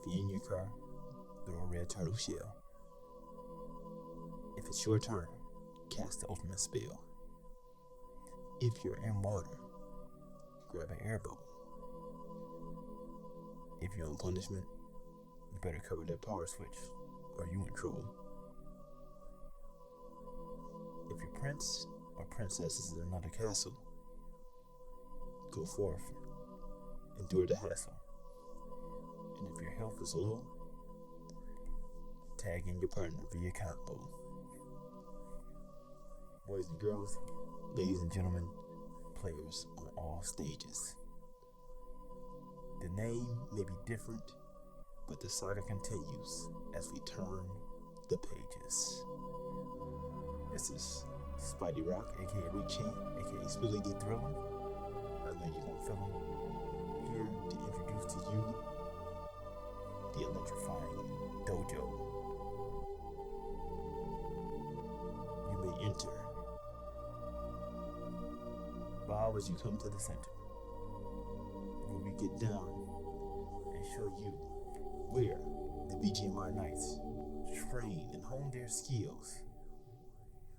If you're in your car, throw a red turtle shell. If it's your turn, cast the ultimate spell. If you're in water, grab an air bow. If you're on punishment, you better cover that power switch, or you in trouble. If your prince or princess is in another castle, go forth, endure the hassle. And if your health is low, tag in your partner via combo. Boys and girls, ladies and gentlemen, players on all stages. The name may be different, but the saga continues as we turn the pages. This is Spidey Rock, aka Rick Chan, aka Spilly Dee Thrillem. I know you're gonna feel him. Here to introduce to you the Electrifyin Dojo. You may enter. Bow as you come to the center, where we get down and show you where the BGMR Knights train and hone their skills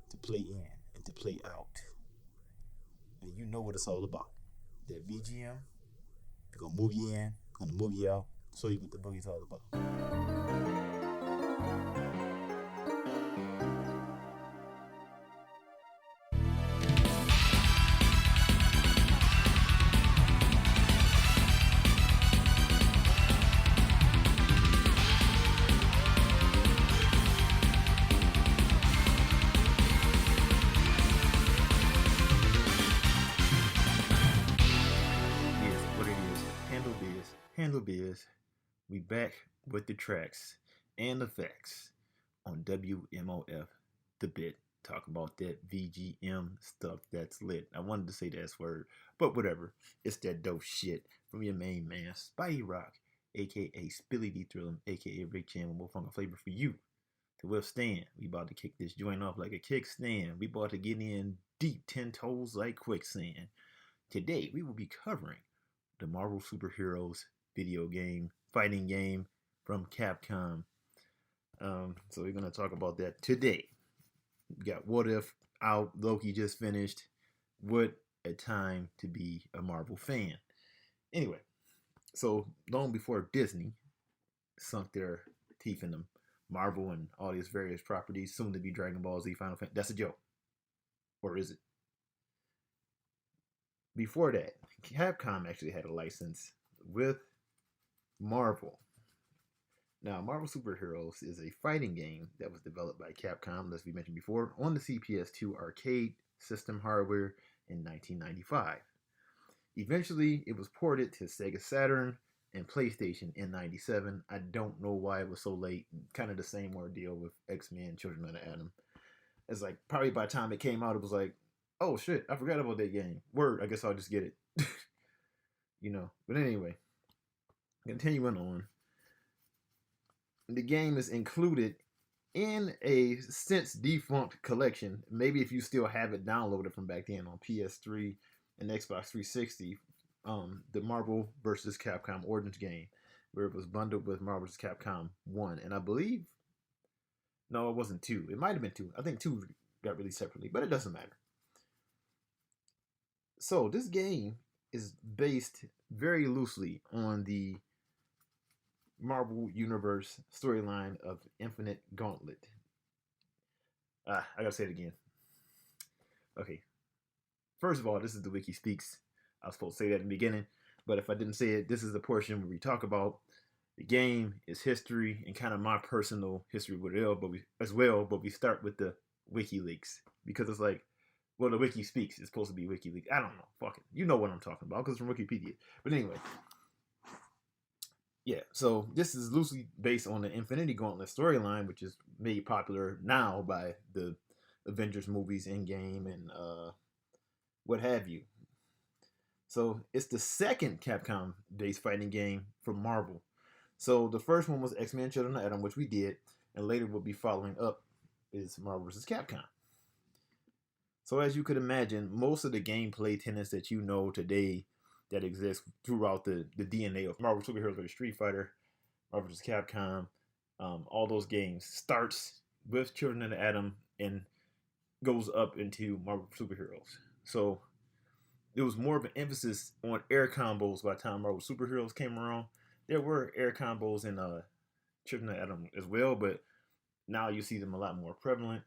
to play in and to play out. And you know what it's all about. That BGM, they're gonna move you in, gonna move you out, show you what the boogie's all about. Handle biz, we back with the tracks and the facts on WMOF The Bit. Talk about that VGM stuff that's lit. I wanted to say that S word, but whatever. It's that dope shit from your main man, Spidey Rock, aka Spilly Dee Thrillem, aka Rick Chan, with more funky flavor for you to withstand. We about to kick this joint off like a kickstand. We about to get in deep 10 toes like quicksand. Today, we will be covering the Marvel Superheroes video game, fighting game from Capcom. So we're going to talk about that today. We got What If out, Loki just finished. What a time to be a Marvel fan. Anyway, so long before Disney sunk their teeth in them, Marvel and all these various properties, soon to be Dragon Ball Z, Final Fantasy. That's a joke. Or is it? Before that, Capcom actually had a license with Marvel. Now, Marvel Superheroes is a fighting game that was developed by Capcom, as we mentioned before, on the CPS2 arcade system hardware in 1995. Eventually, it was ported to Sega Saturn and PlayStation in 97. I don't know why it was so late. Kind of the same ordeal with X-Men, Children of the Atom. It's like, probably by the time it came out, it was like, oh shit, I forgot about that game. Word, I guess I'll just get it. But anyway, continuing on. The game is included in a since defunct collection. Maybe if you still have it downloaded from back then on PS3 and Xbox 360, the Marvel vs. Capcom Origins game, where it was bundled with Marvel vs. Capcom 1. And I believe, no, it wasn't 2. It might have been 2. I think 2 got released separately, but it doesn't matter. So this game is based very loosely on the Marvel Universe storyline of Infinite Gauntlet. I gotta say it again. Okay. First of all, this is the Wiki Speaks. I was supposed to say that in the beginning, but if I didn't say it, this is the portion where we talk about the game, its history, and kind of my personal history with it but we start with the WikiLeaks. Because it's like, well, the Wiki Speaks is supposed to be WikiLeaks. I don't know. Fuck it. You know what I'm talking about because it's from Wikipedia. But anyway. Yeah, so this is loosely based on the Infinity Gauntlet storyline, which is made popular now by the Avengers movies, Endgame, and what have you. So it's the second Capcom-based fighting game from Marvel. So the first one was X-Men Children of Atom, which we did, and later we'll be following up is Marvel vs. Capcom. So as you could imagine, most of the gameplay tenets that you know today that exist throughout the DNA of Marvel Superheroes or Street Fighter, Marvel vs. Capcom, all those games starts with Children of the Atom and goes up into Marvel superheroes. So there was more of an emphasis on air combos by the time Marvel superheroes came around. There were air combos in Children of the Atom as well, but now you see them a lot more prevalent.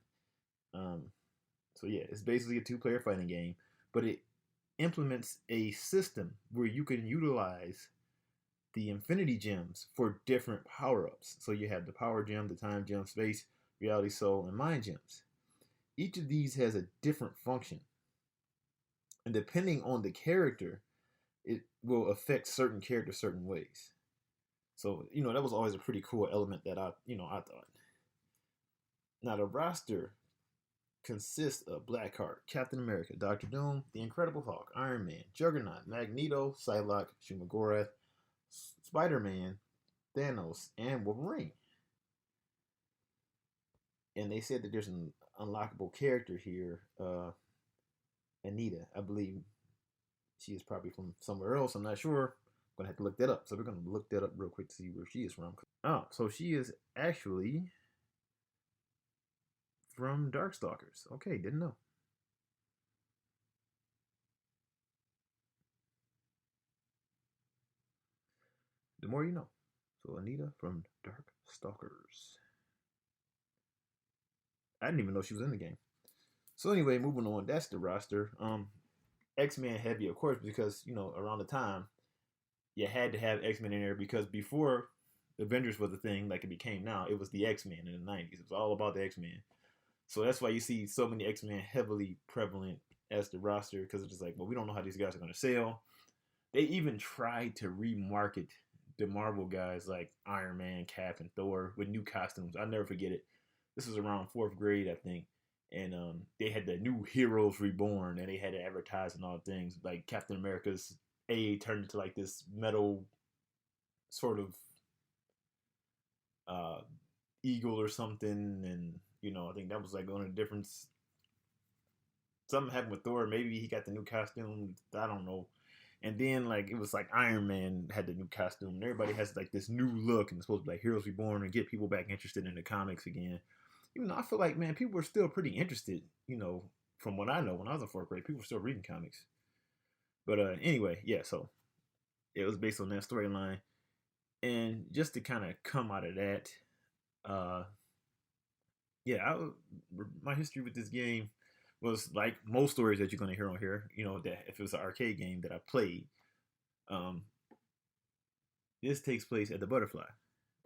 Um, so yeah, it's basically a two-player fighting game, but it implements a system where you can utilize the Infinity Gems for different power-ups. So you have the Power Gem, the Time Gem, Space, Reality Soul, and Mind Gems. Each of these has a different function. And depending on the character, it will affect certain characters certain ways. So, that was always a pretty cool element that I thought. Now, the roster consists of Blackheart, Captain America, Doctor Doom, the Incredible Hulk, Iron Man, Juggernaut, Magneto, Psylocke, Schumacher, Spider-Man, Thanos, and Wolverine. And they said that there's an unlockable character here, Anita. I believe she is probably from somewhere else. I'm not sure. I'm going to have to look that up. So we're going to look that up real quick to see where she is from. Oh, so she is actually from Darkstalkers. Okay, didn't know. The more you know. So Anita from Darkstalkers. I didn't even know she was in the game. So anyway, moving on. That's the roster. X-Men heavy, of course, because around the time you had to have X-Men in there, because before Avengers was a thing like it became now, it was the X-Men in the 90s. It was all about the X-Men. So that's why you see so many X-Men heavily prevalent as the roster, because it's just like, well, we don't know how these guys are going to sell. They even tried to remarket the Marvel guys like Iron Man, Cap, and Thor with new costumes. I'll never forget it. This was around 4th grade, I think. And they had the new Heroes Reborn, and they had to advertise and all things. Like Captain America's A turned into like this metal sort of eagle or something. And, I think that was like one of the difference. Something happened with Thor. Maybe he got the new costume. I don't know. And then like it was like Iron Man had the new costume. And everybody has like this new look, and it's supposed to be like Heroes Reborn and get people back interested in the comics again. I feel like, man, people were still pretty interested, from what I know. When I was in 4th grade, people were still reading comics. But anyway, yeah, so it was based on that storyline. And just to kind of come out of that, my history with this game was like most stories that you're going to hear on here, that if it was an arcade game that I played, this takes place at the Butterfly.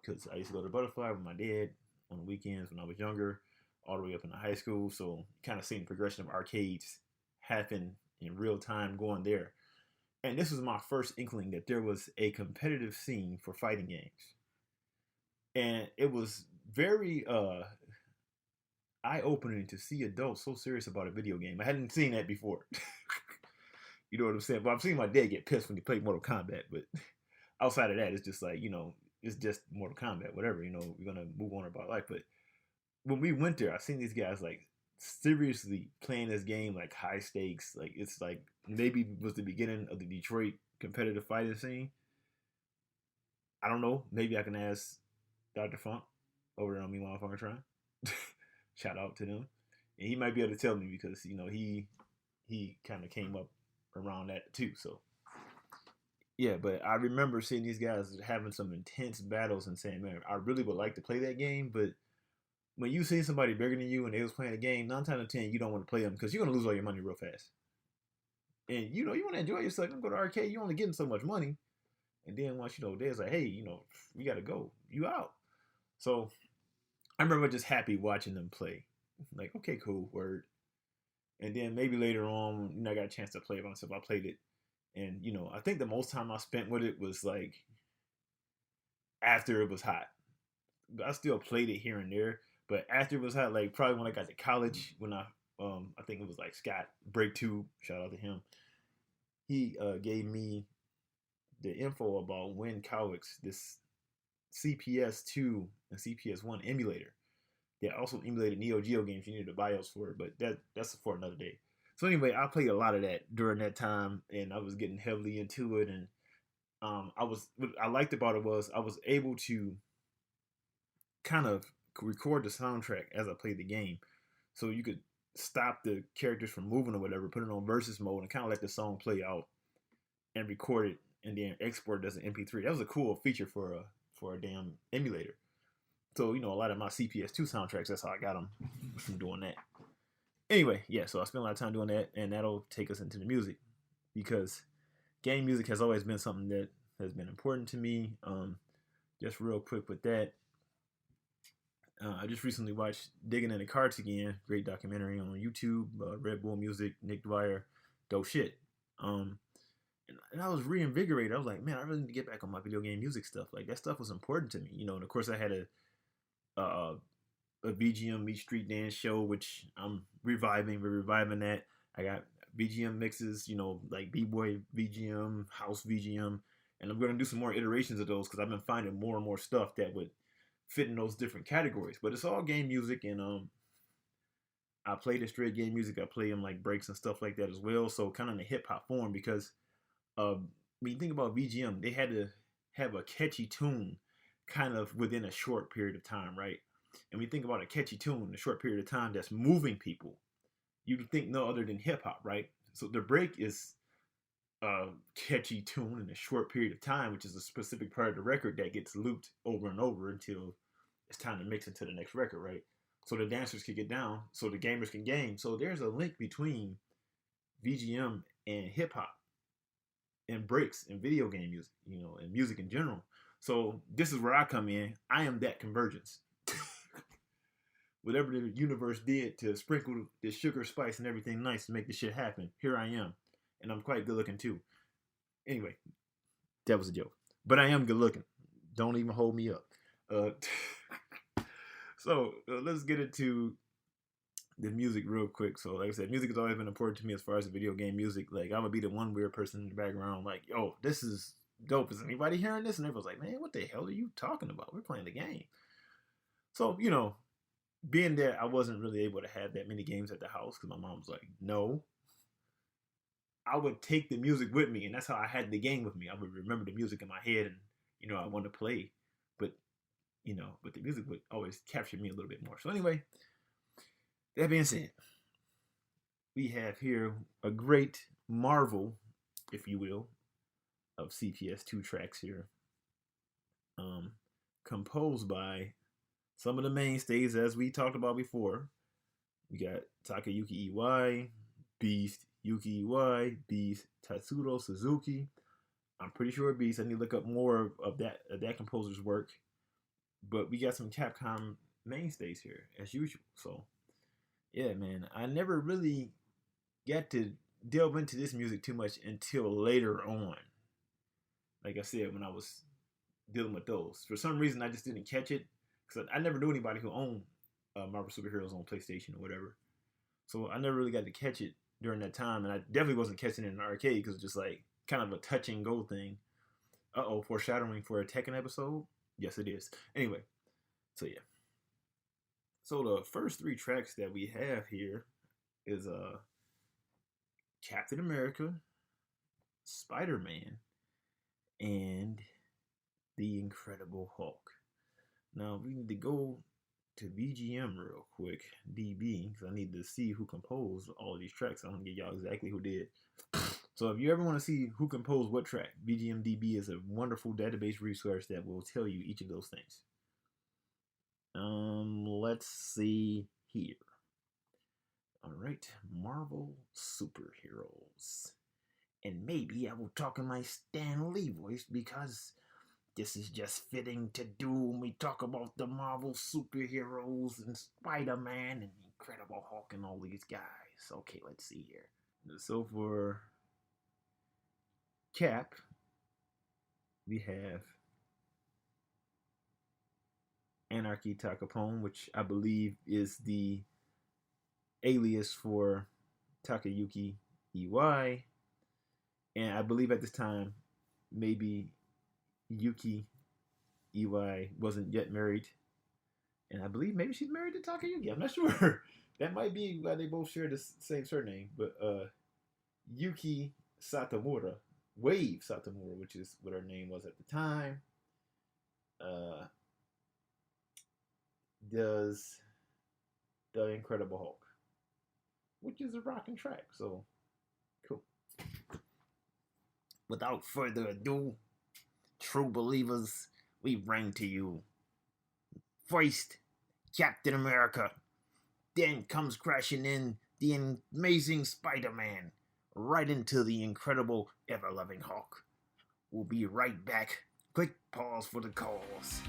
Because I used to go to the Butterfly with my dad on the weekends when I was younger, all the way up into high school. So kind of seeing the progression of arcades happen in real time going there. And this was my first inkling that there was a competitive scene for fighting games. And it was very eye-opening to see adults so serious about a video game. I hadn't seen that before. You know what I'm saying? But I've seen my dad get pissed when he played Mortal Kombat. But outside of that, it's just like, it's just Mortal Kombat, whatever, we're going to move on about life. But when we went there, I seen these guys like seriously playing this game, like high stakes. Like it's like maybe it was the beginning of the Detroit competitive fighting scene. I don't know. Maybe I can ask Dr. Funk over there on Me Motherfucker Trying. Shout out to them. And he might be able to tell me because, he kind of came up around that too. So yeah, but I remember seeing these guys having some intense battles and saying, man, I really would like to play that game, but when you see somebody bigger than you and they was playing a game, 9 times out of 10, you don't want to play them because you're going to lose all your money real fast. And, you want to enjoy yourself. You go to the arcade, you're only getting so much money. And then once, there's like, hey, we got to go. You out. So I remember just happy watching them play. Like, okay, cool, word. And then maybe later on, I got a chance to play it myself. I played it. And, I think the most time I spent with it was like after it was hot. I still played it here and there. But after it was hot, like probably when I got to college, when I think it was like Scott Breaktube, shout out to him. He gave me the info about Win Cowics, this CPS2 and CPS1 emulator. They also emulated Neo Geo games. You needed the BIOS for it, but that's for another day. So anyway, I played a lot of that during that time, and I was getting heavily into it. And what I liked about it was I was able to kind of record the soundtrack as I played the game, so you could stop the characters from moving or whatever, put it on versus mode, and kind of let the song play out and record it, and then export it as an MP3. That was a cool feature for a damn emulator. So a lot of my CPS2 soundtracks, that's how I got them from doing that. Anyway, yeah, so I spent a lot of time doing that, and that'll take us into the music because game music has always been something that has been important to me. Just real quick with that, I just recently watched Digging in the Carts again. Great documentary on YouTube. Red Bull Music, Nick Dwyer, dope shit. And I was reinvigorated. I was like, man, I really need to get back on my video game music stuff. Like that stuff was important to me, And of course, I had a VGM Meet Street Dance show, which I'm reviving. We're reviving that. I got VGM mixes, like B-Boy VGM, House VGM, and I'm going to do some more iterations of those because I've been finding more and more stuff that would fit in those different categories. But it's all game music, and I play the straight game music. I play them like breaks and stuff like that as well. So kind of in the hip hop form because when you think about VGM, they had to have a catchy tune kind of within a short period of time, right? And when you think about a catchy tune in a short period of time that's moving people, you think no other than hip hop, right? So the break is a catchy tune in a short period of time, which is a specific part of the record that gets looped over and over until it's time to mix into the next record, right? So the dancers can get down, so the gamers can game. So there's a link between VGM and hip hop and breaks and video game music, and music in general. So this is where I come in. I am that convergence. Whatever the universe did to sprinkle the sugar, spice, and everything nice to make this shit happen, here I am. And I'm quite good looking too. Anyway, that was a joke. But I am good looking. Don't even hold me up. So let's get into the music real quick. So like I said, music has always been important to me as far as the video game music. Like I'm gonna be the one weird person in the background like, yo, this is dope. Is anybody hearing this? And everyone's like, man, what the hell are you talking about? We're playing the game. So, being that I wasn't really able to have that many games at the house because my mom was like, no, I would take the music with me, and that's how I had the game with me. I would remember the music in my head, and I wanted to play, but the music would always capture me a little bit more. So anyway, that being said, we have here a great marvel, if you will, of CPS2 tracks here, composed by some of the mainstays, as we talked about before. We got Takayuki Iwai, Beast, Yuki Iwai, Beast, Tatsuro, Suzuki. I'm pretty sure Beast. I need to look up more of that composer's work. But we got some Capcom mainstays here, as usual. So, yeah, man. I never really got to delve into this music too much until later on. Like I said, when I was dealing with those. For some reason, I just didn't catch it. Because I never knew anybody who owned Marvel Superheroes on PlayStation or whatever. So I never really got to catch it during that time. And I definitely wasn't catching it in the arcade because it's just like kind of a touch and go thing. Uh-oh, foreshadowing for a Tekken episode? Yes, it is. Anyway, so yeah. So the first three tracks that we have here is Captain America, Spider-Man, and The Incredible Hulk. Now we need to go to VGM real quick, DB, because I need to see who composed all of these tracks. I'm gonna get y'all exactly who did. So if you ever want to see who composed what track, VGM DB is a wonderful database resource that will tell you each of those things. Let's see here. All right, Marvel Superheroes, and maybe I will talk in my Stan Lee voice because this is just fitting to do when we talk about the Marvel superheroes and Spider-Man and Incredible Hulk and all these guys. Okay, let's see here. So for Cap, we have Anarchy Takapone, which I believe is the alias for Takayuki Iwai. And I believe at this time, maybe Yuki Iwai wasn't yet married. And I believe maybe she's married to Takayuki. I'm not sure. That might be why they both share the same surname. But Yuki Satomura Wave Satomura, which is what her name was at the time, does the Incredible Hulk, which is a rocking track. So cool. Without further ado, true believers, we bring to you first Captain America, then comes crashing in the amazing Spider-Man, right into the incredible ever-loving Hulk. We'll be right back. Quick pause for the cause.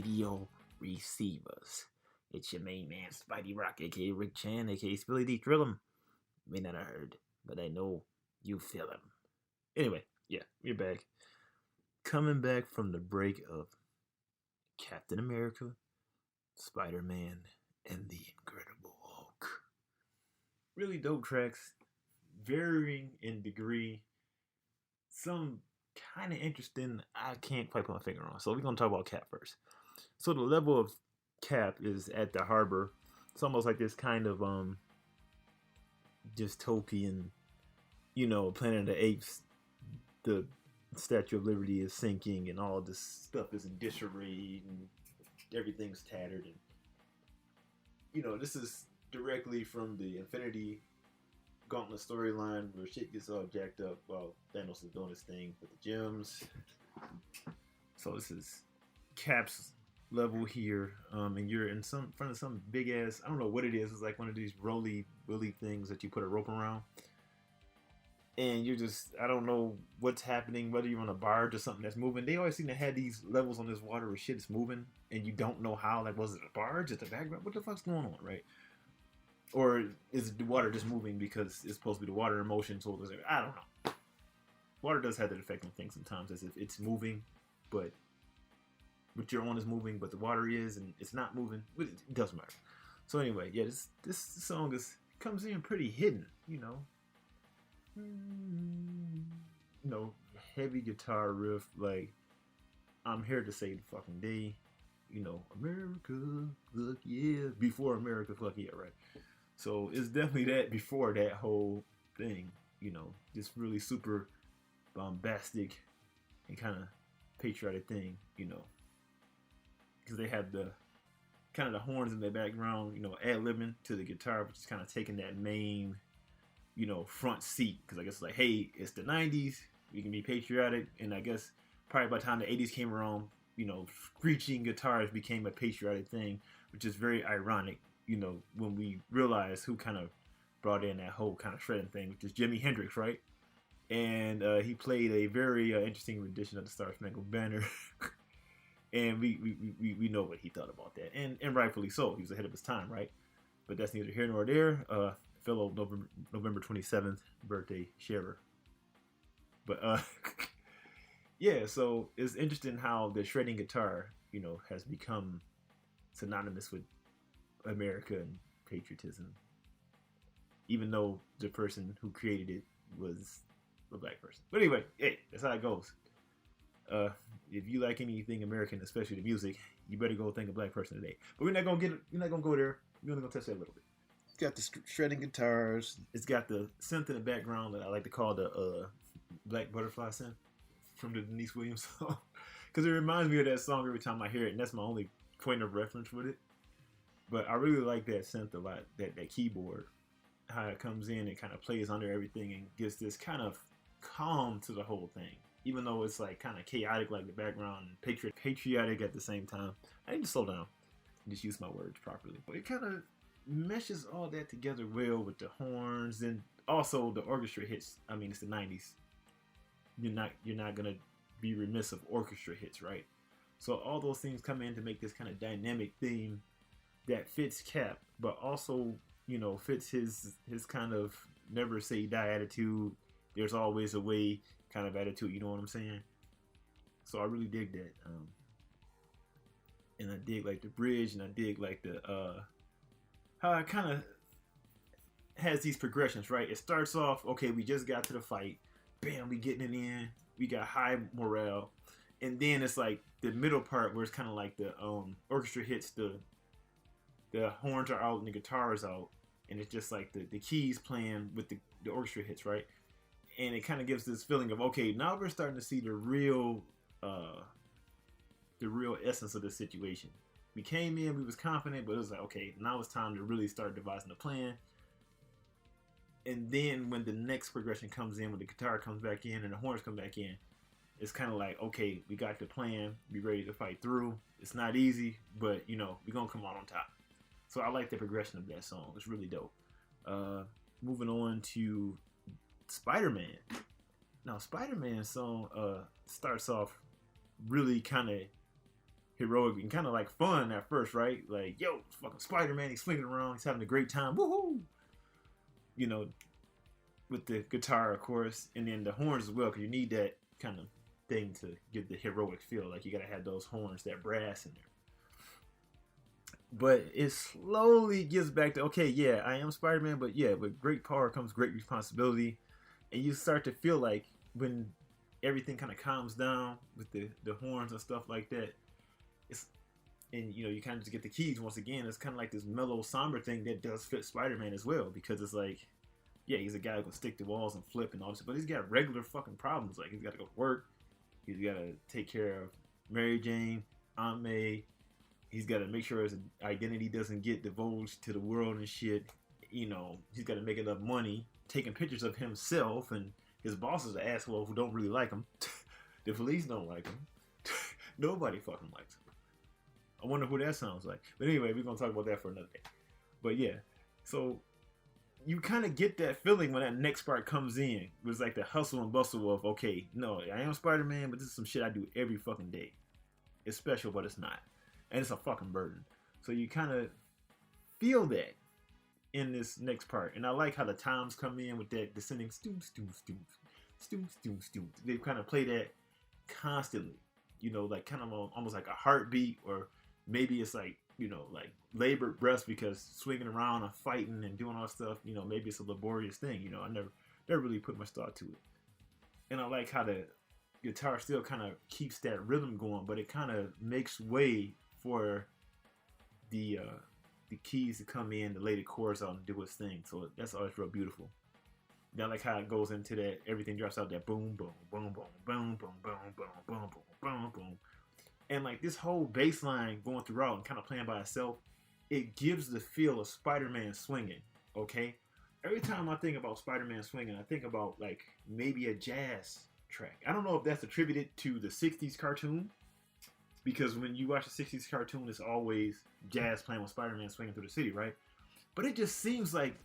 radio receivers. It's your main man, Spidey Rock, aka Rick Chan, aka Spilly Dee Thrillem. May not have heard, but I know you feel him. Anyway, yeah, we're back. Coming back from the break of Captain America, Spider-Man, and the Incredible Hulk. Really dope tracks, varying in degree. Some kind of interesting, I can't quite put my finger on. So we're going to talk about Cap first. So the level of Cap is at the harbor. It's almost like this kind of dystopian, Planet of the Apes. The Statue of Liberty is sinking and all this stuff is in disarray and everything's tattered. And, this is directly from the Infinity Gauntlet storyline where shit gets all jacked up while Thanos is doing his thing with the gems. So this is Cap's level here, and you're in front of some big ass, I don't know what it is. It's like one of these roly willy things that you put a rope around, and you're just, I don't know what's happening, whether you're on a barge or something that's moving. They always seem to have these levels on this water where shit is moving and you don't know how. Like, was it a barge? Is it the background? What the fuck's going on, right? Or is the water just moving because it's supposed to be the water in motion? So I don't know. Water does have that effect on things sometimes, as if it's moving, but your own is moving, but the water is, and it's not moving. It doesn't matter. So anyway, yeah, this song comes in pretty hidden, heavy guitar riff, like I'm here to save the fucking day, America, look yeah, before America, fuck yeah, right? So it's definitely that before that whole thing, this really super bombastic and kind of patriotic thing, because they have the kind of the horns in the background, ad-libbing to the guitar, which is kind of taking that main, front seat, because I guess it's like, hey, it's the 90s, we can be patriotic, and I guess probably by the time the 80s came around, screeching guitars became a patriotic thing, which is very ironic, when we realize who kind of brought in that whole kind of shredding thing, which is Jimi Hendrix, right? And he played a very interesting rendition of the Star Spangled Banner. And we know what he thought about that, and rightfully so. He was ahead of his time, right? But that's neither here nor there. Fellow November 27th birthday sharer. But yeah, so it's interesting how the shredding guitar, has become synonymous with America and patriotism, even though the person who created it was a black person. But anyway, hey, that's how it goes. If you like anything American, especially the music, you better go think of Black Person Today. But we're not gonna go there. We're only gonna touch that a little bit. It's got the shredding guitars. It's got the synth in the background that I like to call the Black Butterfly synth from the Denise Williams song, because it reminds me of that song every time I hear it, and that's my only point of reference with it. But I really like that synth a lot. That keyboard, how it comes in and kind of plays under everything and gives this kind of calm to the whole thing. Even though it's like kind of chaotic, like the background, and patriotic at the same time. I need to slow down and just use my words properly. But it kind of meshes all that together well with the horns, and also the orchestra hits. I mean, it's the 90s. You're not gonna be remiss of orchestra hits, right? So all those things come in to make this kind of dynamic theme that fits Cap, but also fits his kind of never say die attitude. There's always a way kind of attitude, you know what I'm saying? So I really dig that, and I dig like the bridge, and I dig like the how it kind of has these progressions, right? It starts off, okay, we just got to the fight, bam, we getting it in, we got high morale, and then it's like the middle part where it's kind of like the orchestra hits, the horns are out and the guitar is out, and it's just like the keys playing with the orchestra hits, right? And it kind of gives this feeling of, okay, now we're starting to see the real essence of the situation. We came in, we was confident, but it was like, okay, now it's time to really start devising a plan. And then when the next progression comes in, when the guitar comes back in and the horns come back in, it's kind of like, okay, we got the plan, be ready to fight through. It's not easy, but we're gonna come out on top. So I like the progression of that song. It's really dope. Moving on to Spider-Man. Now, Spider-Man song starts off really kind of heroic and kind of like fun at first, right? Like, yo, it's fucking Spider-Man, he's swinging around, he's having a great time, woohoo! You know, with the guitar, of course, and then the horns as well, because you need that kind of thing to give the heroic feel. Like, you gotta have those horns, that brass in there. But it slowly gets back to, okay, yeah, I am Spider-Man, but yeah, with great power comes great responsibility. And you start to feel like when everything kind of calms down with the horns and stuff like that, and you know, you kind of just get the keys once again. It's kind of like this mellow, somber thing that does fit Spider-Man as well, because it's like, yeah, he's a guy who can stick to walls and flip and all this, but he's got regular fucking problems. Like, he's got to go to work, he's got to take care of Mary Jane, Aunt May, he's got to make sure his identity doesn't get divulged to the world and shit. You know, he's got to make enough money, taking pictures of himself, and his bosses are assholes who don't really like him. The police don't like him. Nobody fucking likes him. I wonder who that sounds like. But anyway, we're going to talk about that for another day. But yeah, so you kind of get that feeling when that next part comes in. It was like the hustle and bustle of, okay, no, I am Spider-Man, but this is some shit I do every fucking day. It's special, but it's not. And it's a fucking burden. So you kind of feel that in this next part. And I like how the times come in with that descending stoom, stoom, stoom, stoom, stoom, stoom. They kind of play that constantly. You know, like kind of almost like a heartbeat, or maybe it's like, you know, like labored breaths because swinging around and fighting and doing all that stuff, you know, maybe it's a laborious thing. You know, I never really put much thought to it. And I like how the guitar still kind of keeps that rhythm going, but it kind of makes way for the keys to come in, the later chords out and do its thing. So that's always real beautiful. Then I like how it goes into that, everything drops out that boom, boom, boom, boom, boom, boom, boom, boom, boom, boom, boom, boom. And like this whole bass line going throughout and kind of playing by itself, it gives the feel of Spider-Man swinging, okay? Every time I think about Spider-Man swinging, I think about like maybe a jazz track. I don't know if that's attributed to the 60s cartoon, because when you watch the 60s cartoon, it's always jazz playing with Spider-Man swinging through the city, right? But it just seems like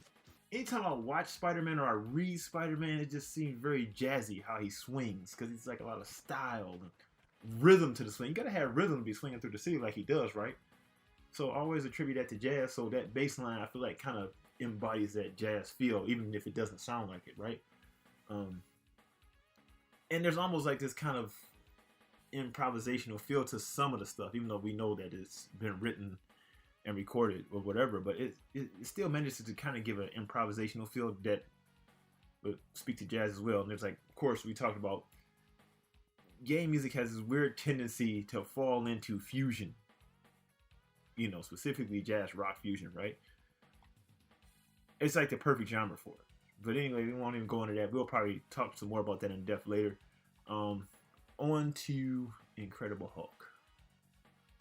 anytime I watch Spider-Man or I read Spider-Man, it just seems very jazzy how he swings, because it's like a lot of style and rhythm to the swing. You gotta have rhythm to be swinging through the city like he does, right? So I always attribute that to jazz. So that bass line, I feel like, kind of embodies that jazz feel, even if it doesn't sound like it, right? And there's almost like this kind of improvisational feel to some of the stuff, even though we know that it's been written and recorded or whatever, but it still manages to kind of give an improvisational feel that would speak to jazz as well. And there's like, of course, we talked about game music has this weird tendency to fall into fusion, you know, specifically jazz rock fusion, right? It's like the perfect genre for it. But anyway, we won't even go into that. We'll probably talk some more about that in depth later. On to Incredible Hulk.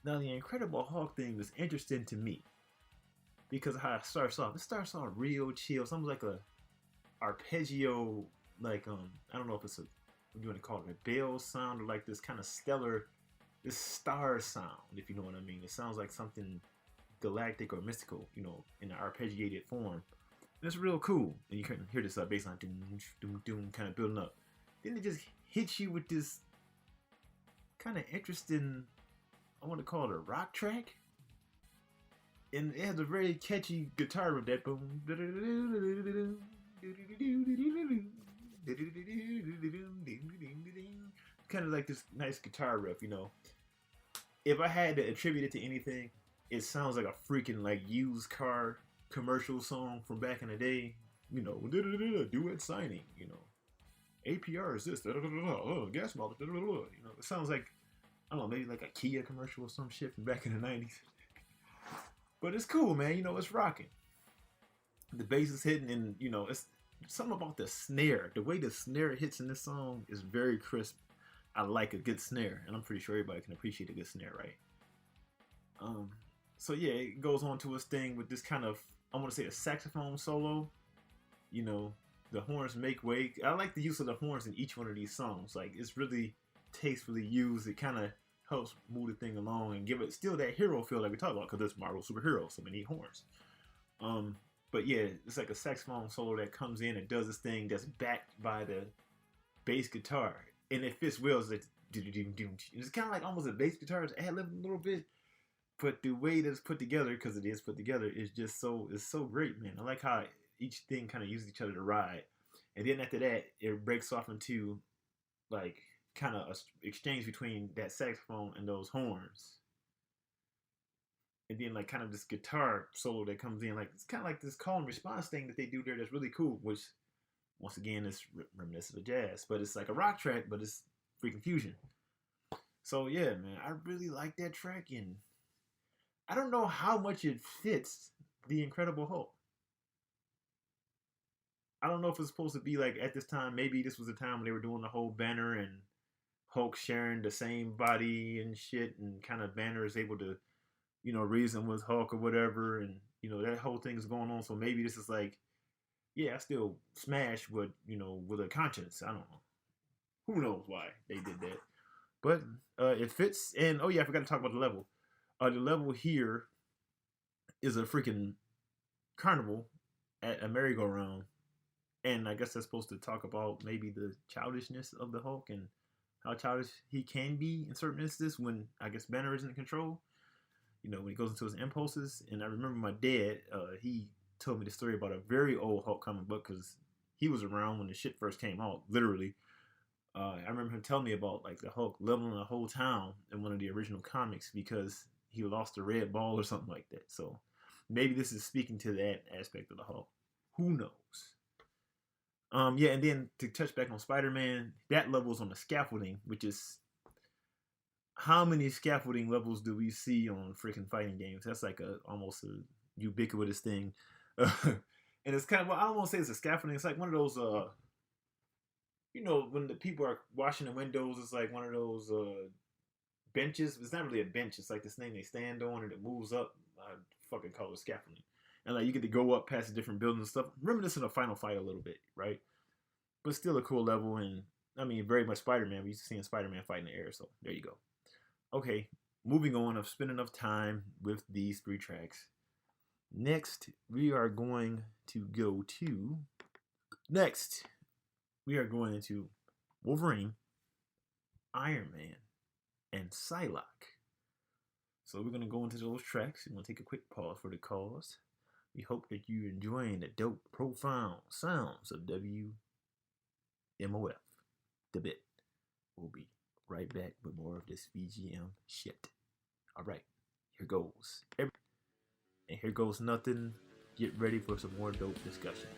Now, the Incredible Hulk thing was interesting to me because of how it starts off. It starts off real chill. It's almost like a arpeggio, like I don't know if it's what you want to call it, a bell sound, or like this kind of stellar, this star sound, if you know what I mean. It sounds like something galactic or mystical, you know, in an arpeggiated form. And it's real cool. And you can hear this bass line, doom, doom, doom, kind of building up. Then it just hits you with this kind of interesting, I want to call it a rock track. And it has a very catchy guitar riff, that boom, kind of like this nice guitar riff, you know. If I had to attribute it to anything, it sounds like a freaking like used car commercial song from back in the day, you know, duet signing, you know, APR is this, gas mileage, you know, it sounds like, I don't know, maybe like a Kia commercial or some shit from back in the 90s. But it's cool, man, you know, it's rocking. The bass is hitting, and, you know, it's something about the snare. The way the snare hits in this song is very crisp. I like a good snare, and I'm pretty sure everybody can appreciate a good snare, right? So yeah, it goes on to its thing with this kind of, I want to say, a saxophone solo. You know, the horns make way. I like the use of the horns in each one of these songs. Like, it's really tastefully used. It kind of helps move the thing along and give it still that hero feel that we talked about, because it's Marvel superheroes, so we need horns. But yeah, it's like a saxophone solo that comes in and does this thing that's backed by the bass guitar, and it fits well as it's kind of like almost a bass guitar, it's ad-lib a little bit, but the way that it's put together, because it is put together, is just it's so great, man. I like how each thing kind of uses each other to ride, and then after that, it breaks off into like kind of a exchange between that saxophone and those horns, and then like kind of this guitar solo that comes in, like it's kind of like this call and response thing that they do there that's really cool, which once again is reminiscent of jazz, but it's like a rock track, but it's freaking fusion. So yeah, man, I really like that track, and I don't know how much it fits the Incredible Hulk. I don't know if it's supposed to be like at this time, maybe this was a time when they were doing the whole Banner and Hulk sharing the same body and shit, and kind of Banner is able to, you know, reason with Hulk or whatever, and you know that whole thing is going on. So maybe this is like, yeah, I still smash, but you know, with a conscience. I don't know. Who knows why they did that? But it fits. And oh yeah, I forgot to talk about the level. The level here is a freaking carnival at a merry-go-round, and I guess that's supposed to talk about maybe the childishness of the Hulk and how childish he can be in certain instances when I guess Banner isn't in control. You know, when he goes into his impulses. And I remember my dad, he told me the story about a very old Hulk comic book, because he was around when the shit first came out, literally. I remember him telling me about like the Hulk leveling a whole town in one of the original comics because he lost a red ball or something like that. So maybe this is speaking to that aspect of the Hulk. Who knows? Yeah, and then to touch back on Spider-Man, that level is on the scaffolding, which is, how many scaffolding levels do we see on freaking fighting games? That's like almost a ubiquitous thing. And it's kind of, well, I don't want to say it's a scaffolding. It's like one of those, you know, when the people are washing the windows, it's like one of those benches. It's not really a bench. It's like this thing they stand on and it moves up. I fucking call it scaffolding. And like you get to go up past the different buildings and stuff. Remember this in a Final Fight a little bit, right? But still a cool level. And I mean, very much Spider-Man. We used to see Spider-Man fight in the air. So there you go. Okay, moving on. I've spent enough time with these 3 tracks. Next, we are going into Wolverine, Iron Man, and Psylocke. So we're going to go into those tracks. We're going to take a quick pause for the cause. We hope that you're enjoying the dope, profound sounds of WMOF, the bit. We'll be right back with more of this VGM shit. All right, here goes. And here goes nothing. Get ready for some more dope discussion.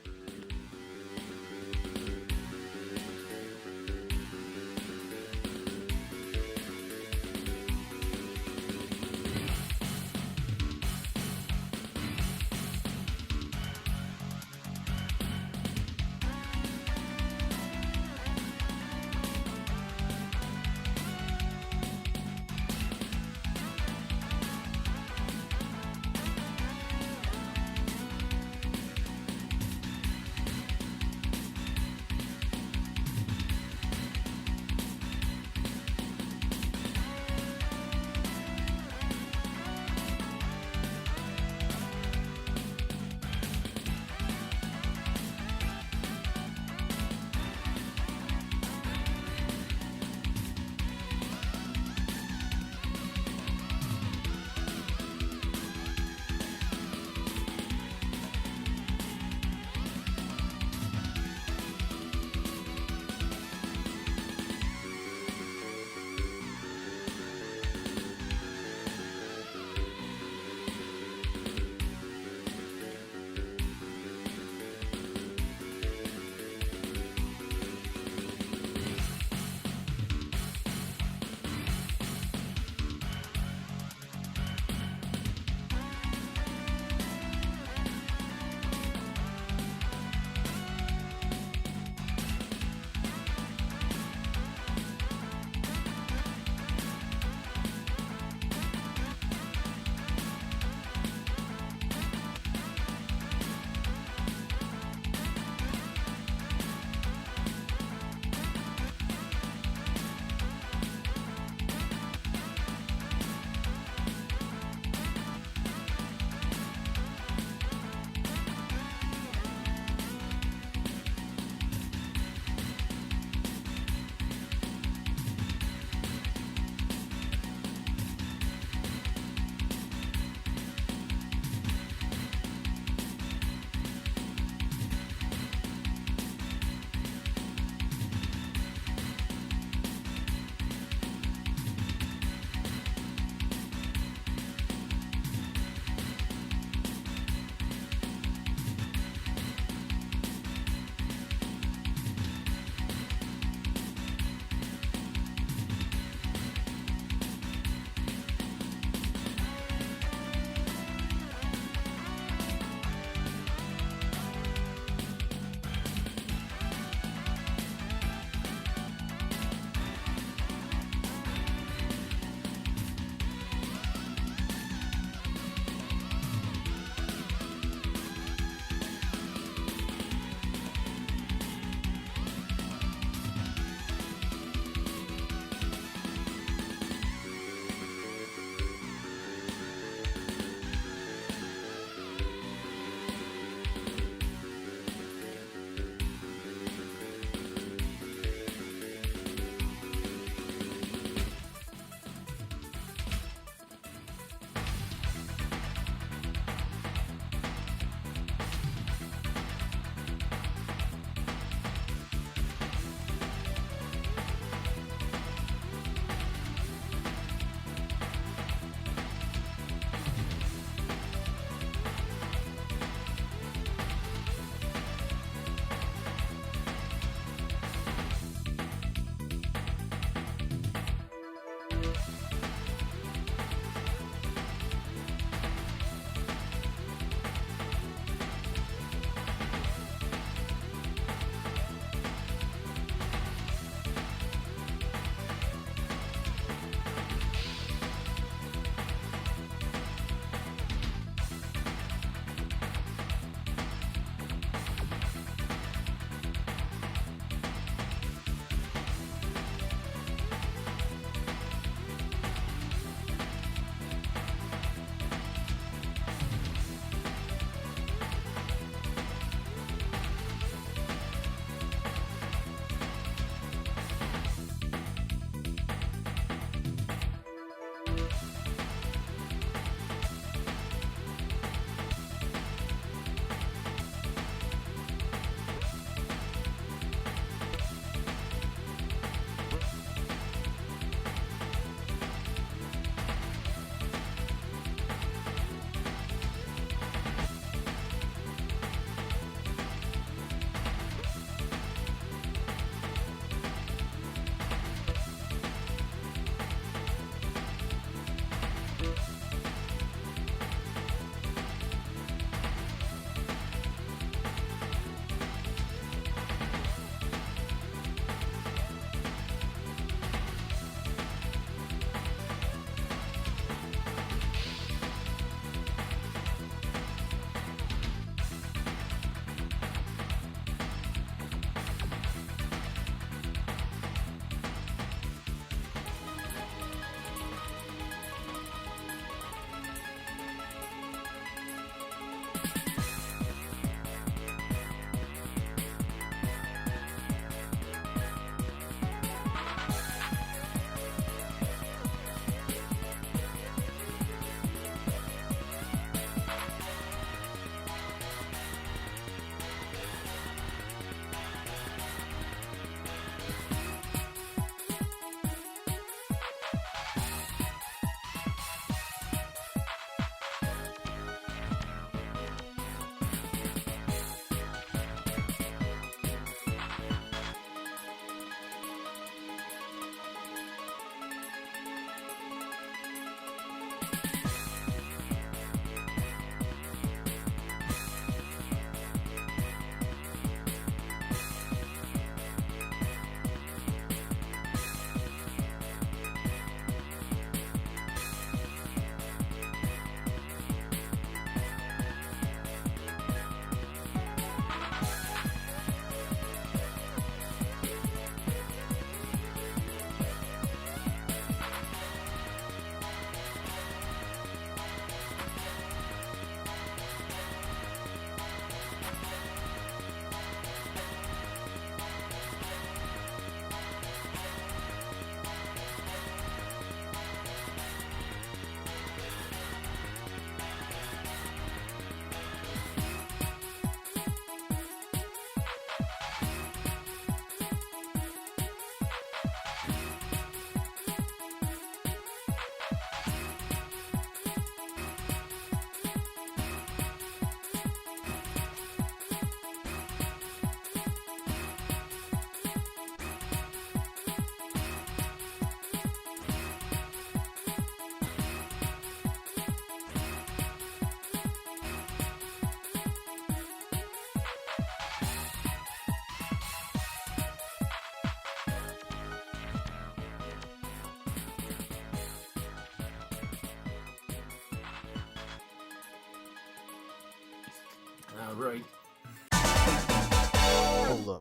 All right.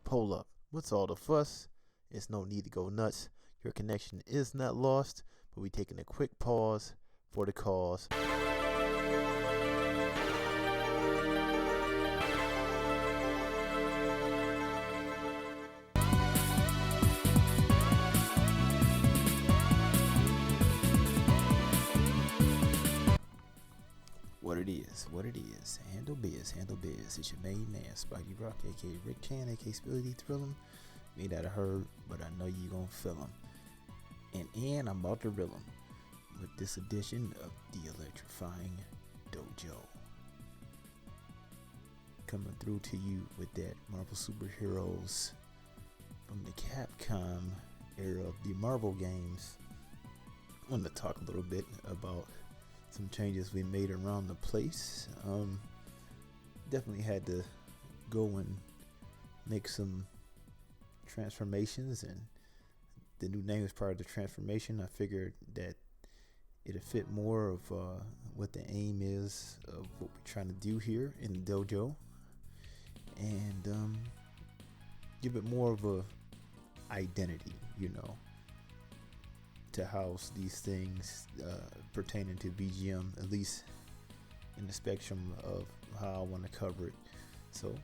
Hold up. What's all the fuss? It's no need to go nuts. Your connection is not lost, but we taking a quick pause for the cause. What it is. Handle biz. It's your main man, Spidey Rock, aka Rick Chan, aka Spilly Dee Thrillem. May not have heard, but I know you gon' feel him. And I'm about to rill him with this edition of the Electrifyin Dojo. Coming through to you with that Marvel superheroes from the Capcom era of the Marvel games. I wanted to talk a little bit about some changes we made around the place. Definitely had to go and make some transformations, and the new name is part of the transformation. I figured that it'd fit more of what the aim is of what we're trying to do here in the dojo, and give it more of a identity, to house these things pertaining to BGM, at least in the spectrum of how I want to cover it. So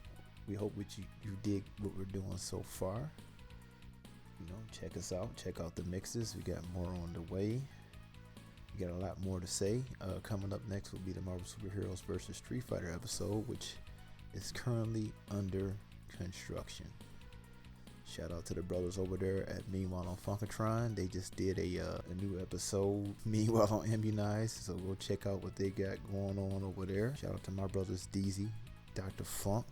we hope that you dig what we're doing so far. Check us out, check out the mixes. We got more on the way. We got a lot more to say. Coming up next will be the Marvel Superheroes vs. Street Fighter episode, which is currently under construction. Shout out to the brothers over there at Meanwhile on Funkatron. They just did a new episode, Meanwhile on Immunized. So go check out what they got going on over there. Shout out to my brothers DZ, Dr. Funk,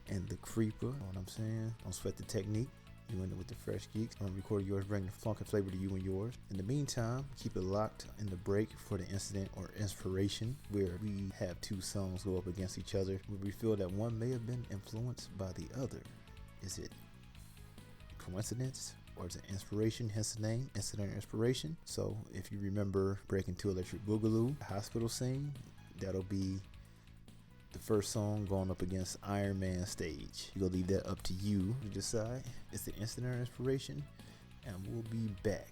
and the Creeper. Know what I'm saying? Don't sweat the technique. You in it with the Fresh Geeks. I'm recording yours, bringing the funk and flavor to you and yours. In the meantime, keep it locked in the break for the incident or inspiration, where we have two songs go up against each other, where we feel that one may have been influenced by the other. Is it coincidence or is it inspiration? Hence the name, incident or inspiration. So if you remember Breaking to Electric Boogaloo, the hospital scene, that'll be the first song going up against Iron Man stage. You'll leave that up to you to decide. It's the incident or inspiration, and we'll be back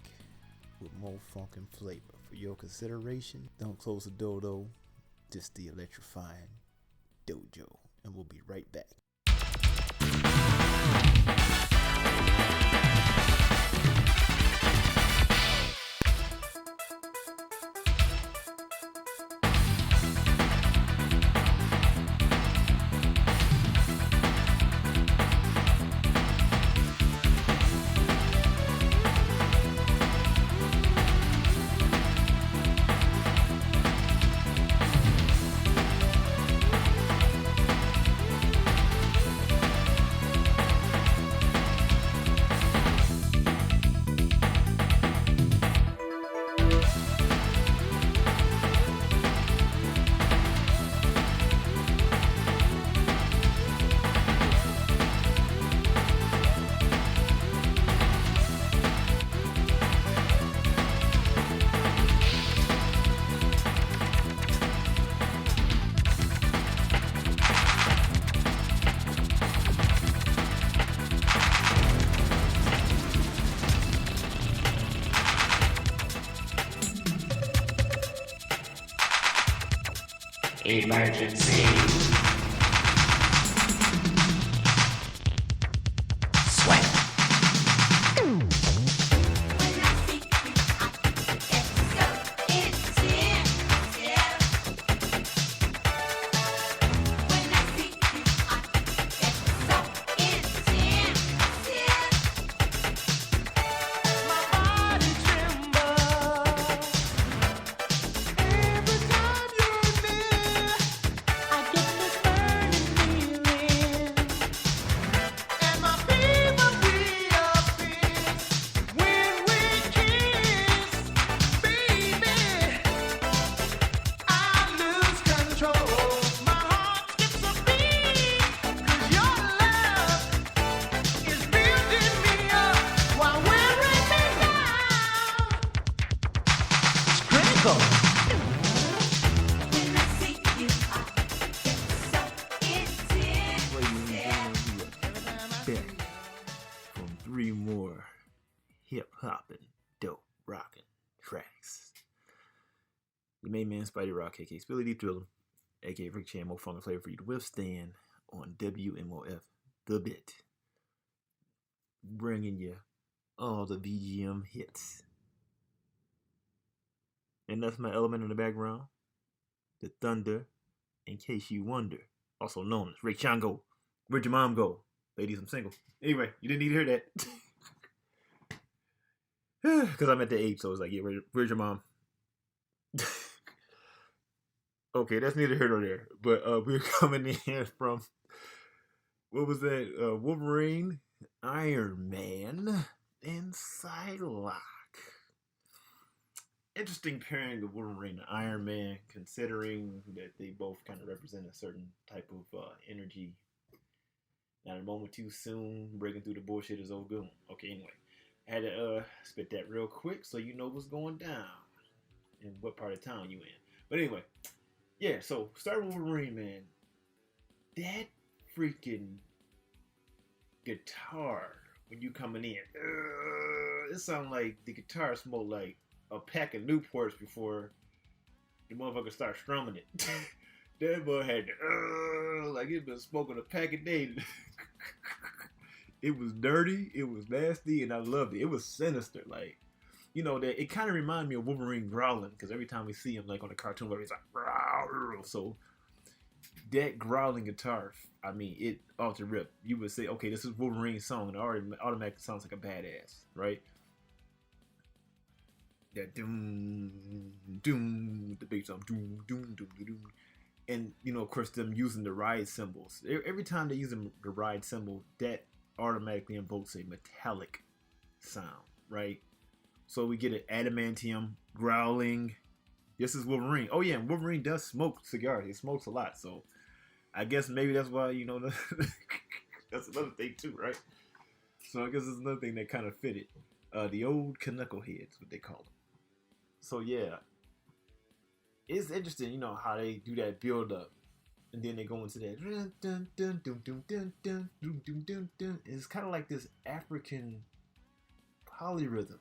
with more funk and flavor for your consideration. Don't close the door though. Just the Electrifyin Dojo, and we'll be right back. Emergency. Sweat. I get the hip hopping, dope rocking tracks. The main man, Spidey Rock, aka Spilly Dee Thrillem, aka Rick Chan, more fun and flavor for you to withstand on WMOF The Bit. Bringing you all the BGM hits. And that's my element in the background. The thunder, in case you wonder. Also known as Rick Chan Go. Where'd your mom go? Ladies, I'm single. Anyway, you didn't need to hear that. Because I'm at the age, so it's like, yeah, where's your mom? Okay, that's neither here nor there. But we're coming in from, what was that? Wolverine, Iron Man, and Psylocke. Interesting pairing of Wolverine and Iron Man, considering that they both kind of represent a certain type of energy. Not a moment too soon, breaking through the bullshit is old goon. Okay, anyway, I had to spit that real quick so you know what's going down and what part of town you in. But anyway, yeah, so starting with Wolverine, man. That freaking guitar when you coming in, it sounds like the guitar smoked like a pack of Newports before the motherfucker start strumming it. That boy had like he'd been smoking a pack a day. It was dirty, it was nasty, and I loved it. It was sinister, like, you know, that it kind of reminded me of Wolverine growling, because every time we see him, like on the cartoon, where he's like, rawr. So that growling guitar, I mean, it off the rip, you would say, okay, this is Wolverine's song, and it already automatically sounds like a badass, right? That doom, doom, the bass on doom, doom, doom, doom. And, you know, of course, them using the ride cymbals. Every time they use the ride cymbal, that automatically invokes a metallic sound, right? So we get an adamantium growling. This is Wolverine. Oh, yeah, and Wolverine does smoke cigars. He smokes a lot. So I guess maybe that's why, you know, that's another thing, too, right? So I guess it's another thing that kind of fitted. The old knuckleheads, what they call them. So, yeah. It's interesting, you know, how they do that build up, and then they go into that. It's kind of like this African polyrhythm.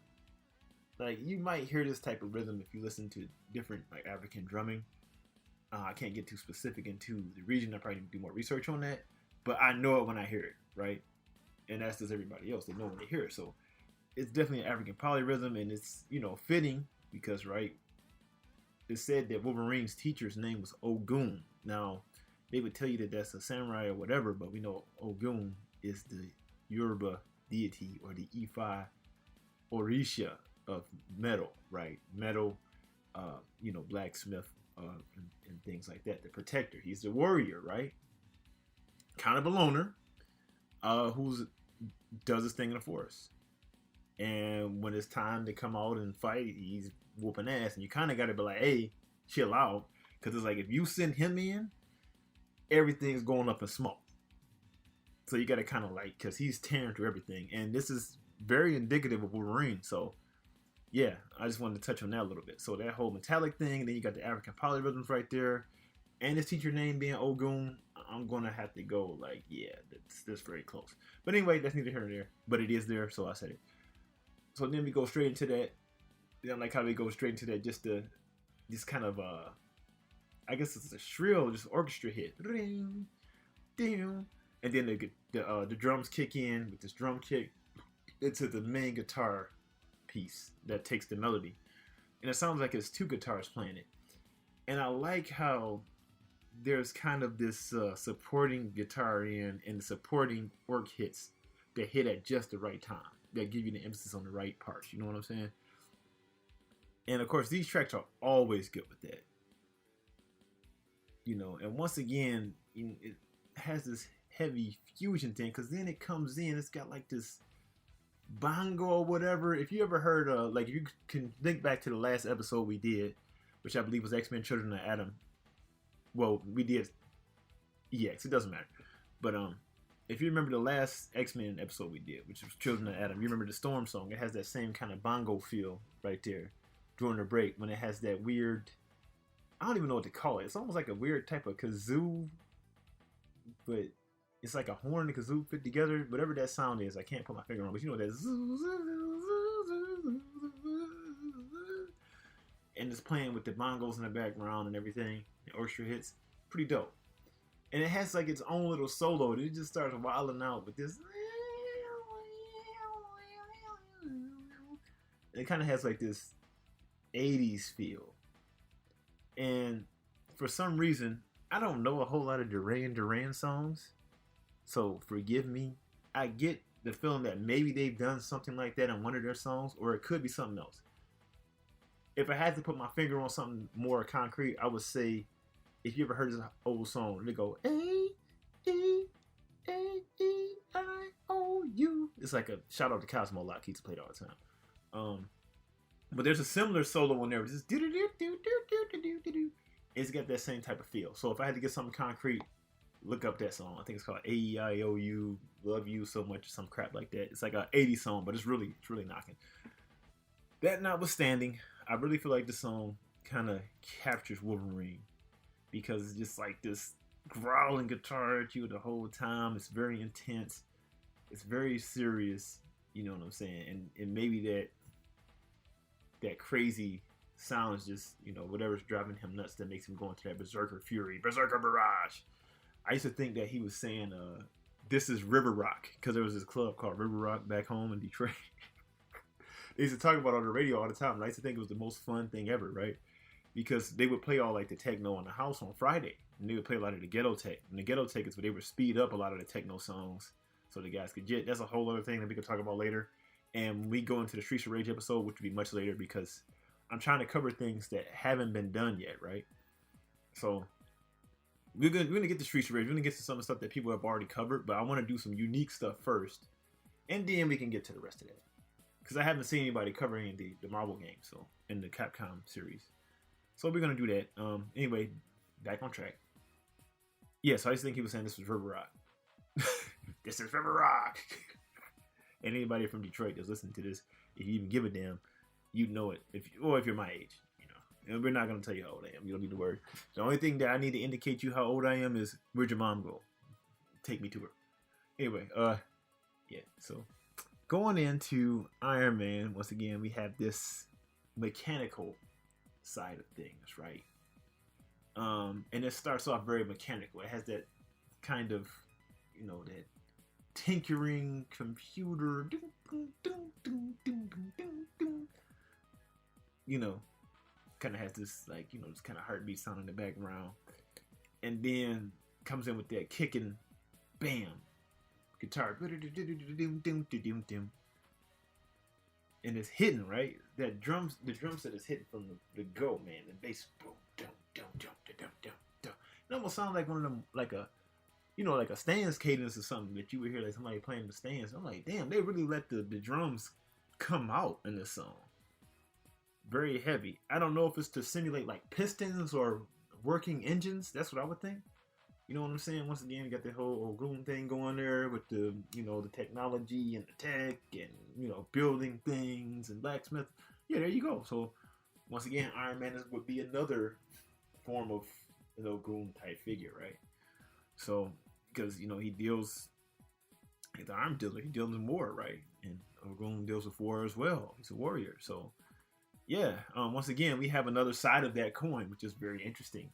Like, you might hear this type of rhythm if you listen to different like African drumming. I can't get too specific into the region. I probably need to do more research on that, but I know it when I hear it, right? And that's just everybody else. They know when they hear it. So it's definitely an African polyrhythm, and it's, you know, fitting because, right, it said that Wolverine's teacher's name was Ogun. Now, they would tell you that that's a samurai or whatever, but we know Ogun is the Yoruba deity or the Ifa Orisha of metal, right? Metal, you know, blacksmith, and things like that. The protector. He's the warrior, right? Kind of a loner, who does his thing in the forest. And when it's time to come out and fight, he's whooping ass, and you kind of got to be like, hey, chill out, because it's like if you send him in, everything's going up in smoke. So you got to kind of like, because he's tearing through everything, and this is very indicative of Wolverine. So yeah, I just wanted to touch on that a little bit. So that whole metallic thing, and then you got the African polyrhythms right there, and his teacher name being Ogun. I'm gonna have to go like, yeah, that's very close. But anyway, that's neither here nor there, but it is there, so I said it. So then we go straight into that. You know, like how we go straight into that, just kind of I guess it's a shrill, just orchestra hit, and then the drums kick in with this drum kick into the main guitar piece that takes the melody, and it sounds like it's two guitars playing it. And I like how there's kind of this supporting guitar and the supporting orc hits that hit at just the right time, that give you the emphasis on the right parts. You know what I'm saying? And of course, these tracks are always good with that. You know, and once again, it has this heavy fusion thing, because then it comes in, it's got like this bongo or whatever. If you ever heard, like, if you can think back to the last episode we did, which I believe was X-Men Children of Adam. Well, we did EX, it doesn't matter. But if you remember the last X-Men episode we did, which was Children of Adam, you remember the Storm song. It has that same kind of bongo feel right there during the break, when it has that weird, I don't even know what to call it. It's almost like a weird type of kazoo, but it's like a horn and a kazoo fit together. Whatever that sound is, I can't put my finger on, but you know that and it's playing with the bongos in the background and everything. The orchestra hits, pretty dope. And it has like its own little solo. It just starts wilding out with this. It kind of has like this 80s feel. And for some reason, I don't know a whole lot of Duran Duran songs, so forgive me. I get the feeling that maybe they've done something like that in one of their songs, or it could be something else. If I had to put my finger on something more concrete, I would say, if you ever heard this old song, they go A-E-A-E-I-O-U. It's like a shout out to Cosmo. A lot of kids play it all the time. But there's a similar solo in there. It's just do-do-do-do-do-do-do-do-do. It's got that same type of feel. So if I had to get something concrete, look up that song. I think it's called A-E-I-O-U, Love You So Much, or some crap like that. It's like an 80s song, but it's really knocking. That notwithstanding, I really feel like the song kind of captures Wolverine, because it's just like this growling guitar at you the whole time. It's very intense. It's very serious. You know what I'm saying? And maybe that crazy sounds just, you know, whatever's driving him nuts that makes him go into that berserker fury, berserker barrage. I used to think that he was saying, this is River Rock, because there was this club called River Rock back home in Detroit. They used to talk about it on the radio all the time, and I used to think it was the most fun thing ever, right? Because they would play all like the techno in the house on Friday, and they would play a lot of the ghetto tech. And the ghetto tech is where they would speed up a lot of the techno songs so the guys could get. That's a whole other thing that we could talk about later. And we go into the Streets of Rage episode, which will be much later, because I'm trying to cover things that haven't been done yet, right? So we're gonna get to Streets of Rage. We're gonna get to some of the stuff that people have already covered, but I want to do some unique stuff first, and then we can get to the rest of that, because I haven't seen anybody covering the Marvel games, so in the Capcom series. So we're gonna do that. Anyway, back on track. Yeah, so I just think he was saying this was River Rock. This is River Rock. And anybody from Detroit that's listening to this, if you even give a damn, you know it. If you're my age, you know. And we're not gonna tell you how old I am. You don't need to worry. The only thing that I need to indicate you how old I am is, where'd your mom go? Take me to her. Anyway, yeah. So going into Iron Man, once again, we have this mechanical side of things, right? And it starts off very mechanical. It has that kind of, you know, that tinkering computer, you know, kind of has this, like, you know, this kind of heartbeat sound in the background, and then comes in with that kicking, bam, guitar, and it's hitting, right? That the drum set is hitting from the go, man. The bass, boom, dum, dum, dum, dum, dum, dum. It almost sounds like one of them, like a, you know, like a stands cadence or something that you would hear like somebody playing the stands. I'm like, damn, they really let the drums come out in this song. Very heavy. I don't know if it's to simulate like pistons or working engines. That's what I would think. You know what I'm saying? Once again, you got the whole Goon thing going there with the, you know, the technology and the tech and, you know, building things and blacksmith. Yeah, there you go. So once again, Iron Man would be another form of, you know, Goon type figure, right? So, because, you know, he deals, he's the arm dealer, he deals in war, right? And Goon deals with war as well. He's a warrior. So, yeah, once again, we have another side of that coin, which is very interesting.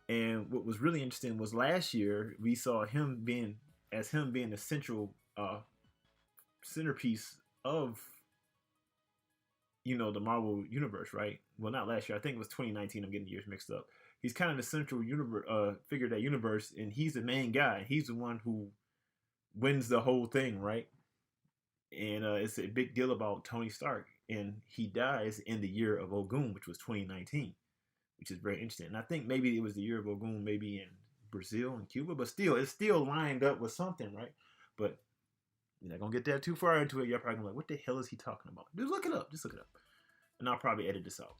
And what was really interesting was last year we saw him being the central centerpiece of, you know, the Marvel universe, right? Well, not last year. I think it was 2019. I'm getting the years mixed up. He's kind of the central figure of that universe, and he's the main guy. He's the one who wins the whole thing, right? And it's a big deal about Tony Stark, and he dies in the year of Ogun, which was 2019. Which is very interesting. And I think maybe it was the year of Ogun, maybe in Brazil and Cuba, but still, it's still lined up with something, right? But you're not gonna get that too far into it. You're probably gonna be like, what the hell is he talking about? Just look it up. And I'll probably edit this out.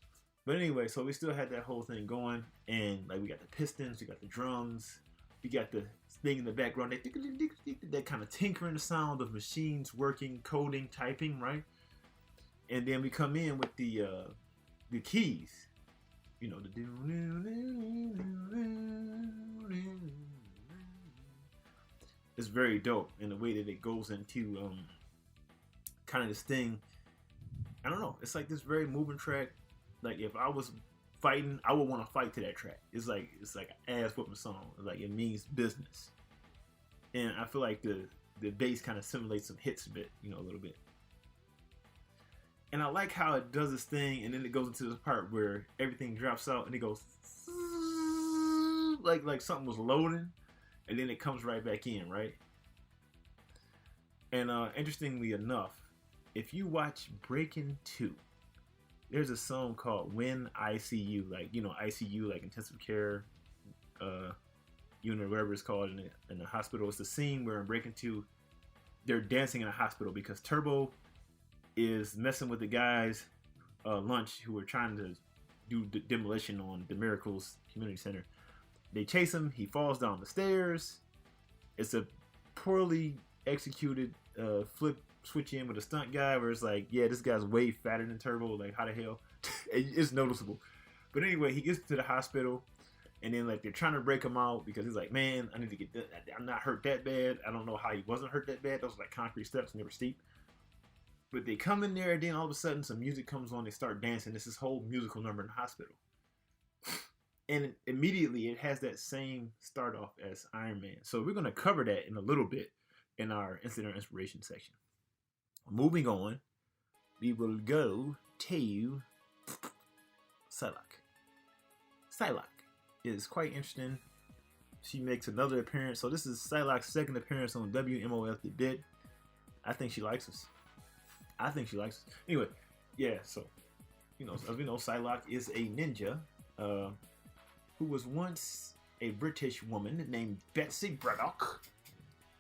But anyway, so we still had that whole thing going, and like we got the pistons, we got the drums, we got the thing in the background, that kind of tinkering sound of machines working, coding, typing, right? And then we come in with the keys. You know, it's very dope in the way that it goes into kind of this thing I don't know. It's like this very moving track. Like if I was fighting, I would want to fight to that track. It's like an ass whooping song. Like it means business. And I feel like the bass kind of simulates some hits a bit, you know, a little bit. And I like how it does this thing, and then it goes into this part where everything drops out, and it goes like something was loading, and then it comes right back in, right? And interestingly enough, if you watch Breaking 2, there's a song called When I See You, like, you know, ICU, like intensive care unit, whatever it's called in the hospital. It's the scene where in Breaking 2, they're dancing in a hospital because Turbo is messing with the guys lunch who are trying to do demolition on the Miracles Community Center. They chase him. He falls down the stairs. It's a poorly executed flip switch in with a stunt guy where it's like, yeah, this guy's way fatter than Turbo. Like, how the hell? It's noticeable. But anyway, he gets to the hospital, and then like they're trying to break him out because he's like, man, I need to get that. I'm not hurt that bad. I don't know how he wasn't hurt that bad. Those were like concrete steps, and they were steep. But they come in there, and then all of a sudden some music comes on. They start dancing. It's this whole musical number in the hospital. And immediately it has that same start off as Iron Man. So we're going to cover that in a little bit in our incident or inspiration section. Moving on, we will go to Psylocke. Psylocke is quite interesting. She makes another appearance. So this is Psylocke's second appearance on WMOF The Bit. I think she likes us. Anyway, yeah, so, you know, as we know, Psylocke is a ninja who was once a British woman named Betsy Braddock.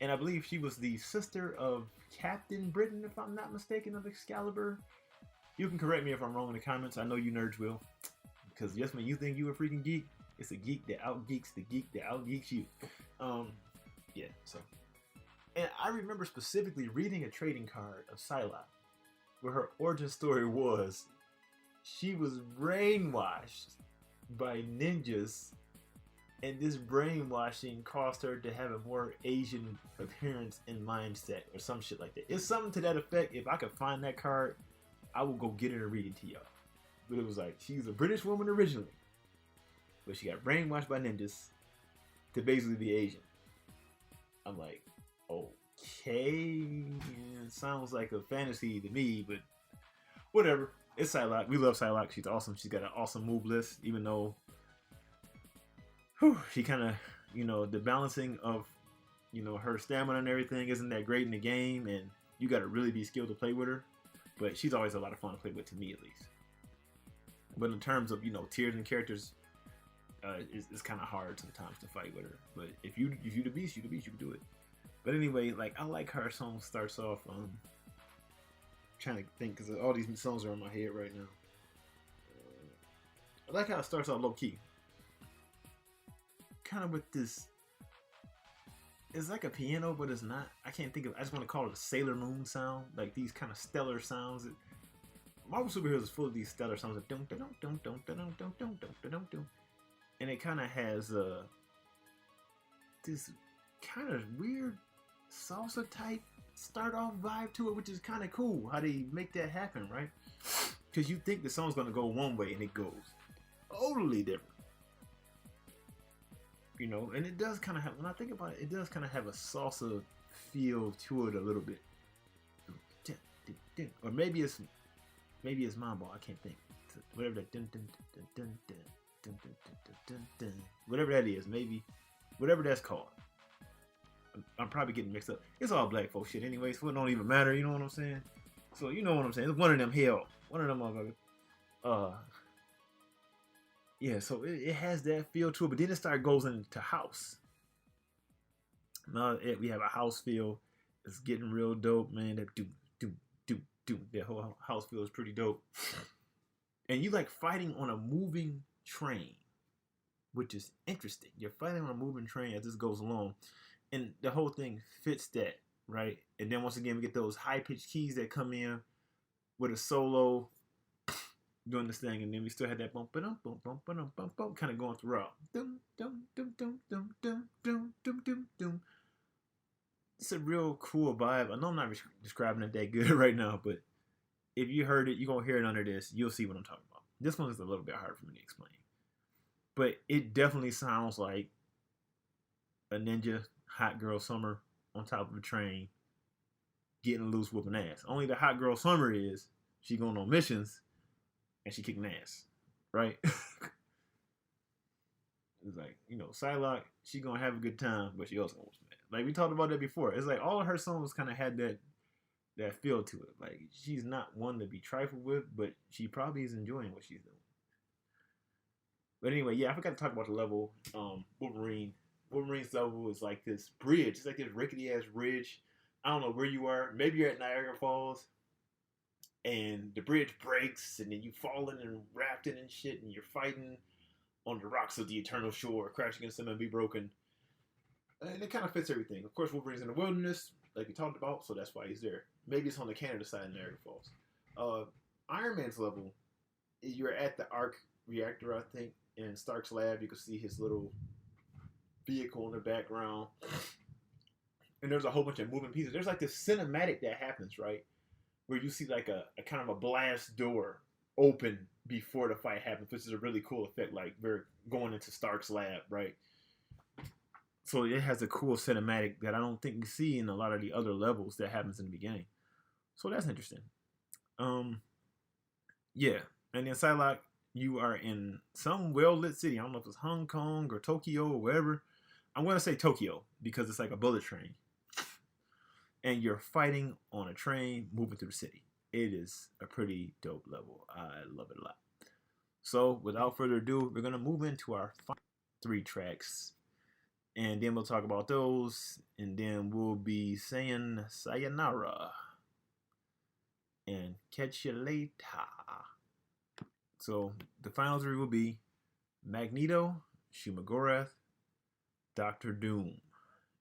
And I believe she was the sister of Captain Britain, if I'm not mistaken, of Excalibur. You can correct me if I'm wrong in the comments. I know you nerds will. Because just when you think you a freaking geek, it's a geek that outgeeks the geek that outgeeks you. Yeah, so. And I remember specifically reading a trading card of Psylocke, where her origin story was she was brainwashed by ninjas, and this brainwashing caused her to have a more Asian appearance and mindset or some shit like that. It's something to that effect. If I could find that card, I will go get it and read it to y'all. But it was like, she's a British woman originally, but she got brainwashed by ninjas to basically be Asian. I'm like, okay, it sounds like a fantasy to me, but whatever. It's Psylocke. We love Psylocke. She's awesome. She's got an awesome move list, even though she kind of, you know, the balancing of, you know, her stamina and everything isn't that great in the game, and you got to really be skilled to play with her. But she's always a lot of fun to play with, to me at least. But in terms of, you know, tiers and characters, it's kind of hard sometimes to fight with her. But if you the beast, you can do it. But anyway, like, I like how her song starts off. Trying to think, because all these songs are in my head right now. I like how it starts off low key, kind of with this. It's like a piano, but it's not. I can't think of. I just want to call it a Sailor Moon sound, like these kind of stellar sounds. Marvel Superheroes is full of these stellar sounds, like dum dum dum dum dum dum dum dum dum dum, and it kind of has this kind of weird salsa type start off vibe to it, which is kind of cool how they make that happen, right? Because you think the song's gonna go one way and it goes totally different, you know. And it does kind of have, when I think about it, it does kind of have a salsa feel to it a little bit, or maybe it's mambo. I can't think. Whatever that whatever that is, maybe whatever that's called. I'm probably getting mixed up. It's all black folk shit anyway, so it don't even matter, you know what I'm saying? So you know what I'm saying. It's one of them motherfuckers. Yeah, so it has that feel to it, but then it goes into house. Now we have a house feel. It's getting real dope, man. That do. That whole house feel is pretty dope. And you like fighting on a moving train, which is interesting. You're fighting on a moving train as this goes along. And the whole thing fits that, right? And then once again, we get those high-pitched keys that come in with a solo doing this thing. And then we still had that bump, bump, bump, bump, bump, bump, bump, kind of going throughout. Dum, dum, dum, dum, dum, dum, dum, dum, dum, dum. It's a real cool vibe. I know I'm not describing it that good right now, but if you heard it, you're going to hear it under this. You'll see what I'm talking about. This one is a little bit hard for me to explain. But it definitely sounds like a ninja hot girl summer on top of a train getting loose whooping ass. Only the hot girl summer is she going on missions and she kicking ass. Right? It's like, you know, Psylocke, she gonna have a good time, but she also wants mad. Like we talked about that before. It's like all of her songs kind of had that feel to it. Like she's not one to be trifled with, but she probably is enjoying what she's doing. But anyway, yeah, I forgot to talk about the level. Wolverine. Wolverine's level is like this bridge. It's like this rickety ass bridge. I don't know where you are. Maybe you're at Niagara Falls, and the bridge breaks, and then you falling and rafting and shit, and you're fighting on the rocks of the eternal shore, crash against them and be broken. And it kind of fits everything. Of course, Wolverine's in the wilderness, like we talked about, so that's why he's there. Maybe it's on the Canada side of Niagara Falls. Iron Man's level, you're at the arc reactor, I think, in Stark's lab. You can see his little vehicle in the background. And there's a whole bunch of moving pieces. There's like this cinematic that happens, right? Where you see like a kind of a blast door open before the fight happens, which is a really cool effect. Like we're going into Stark's lab, right? So it has a cool cinematic that I don't think you see in a lot of the other levels that happens in the beginning. So that's interesting. Yeah. And then Psylocke, you are in some well-lit city. I don't know if it's Hong Kong or Tokyo or wherever. I'm going to say Tokyo because it's like a bullet train. And you're fighting on a train moving through the city. It is a pretty dope level. I love it a lot. So without further ado, we're going to move into our 3 tracks. And then we'll talk about those. And then we'll be saying sayonara. And catch you later. So the final 3 will be Magneto, Schumacher, Dr. Doom.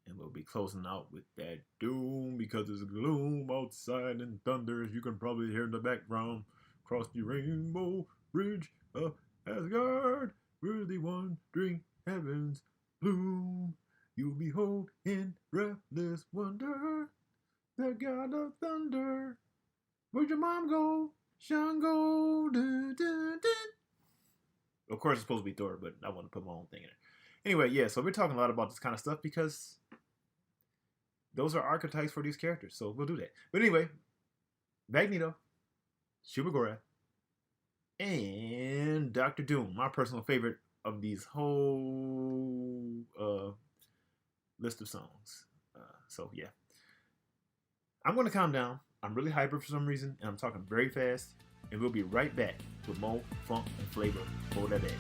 And we'll be closing out with that doom because there's gloom outside and thunder, as you can probably hear in the background. Cross the rainbow bridge of Asgard, where the wandering heavens bloom. You'll behold in breathless wonder the god of thunder. Where'd your mom go? Shango. Dun, dun, dun. Of course, it's supposed to be Thor, but I want to put my own thing in it. Anyway, yeah, so we're talking a lot about this kind of stuff because those are archetypes for these characters, so we'll do that. But anyway, Magneto, Schumacher, and Dr. Doom, my personal favorite of these whole list of songs. So yeah, I'm going to calm down. I'm really hyper for some reason, and I'm talking very fast, and we'll be right back with more funk and flavor for that ass.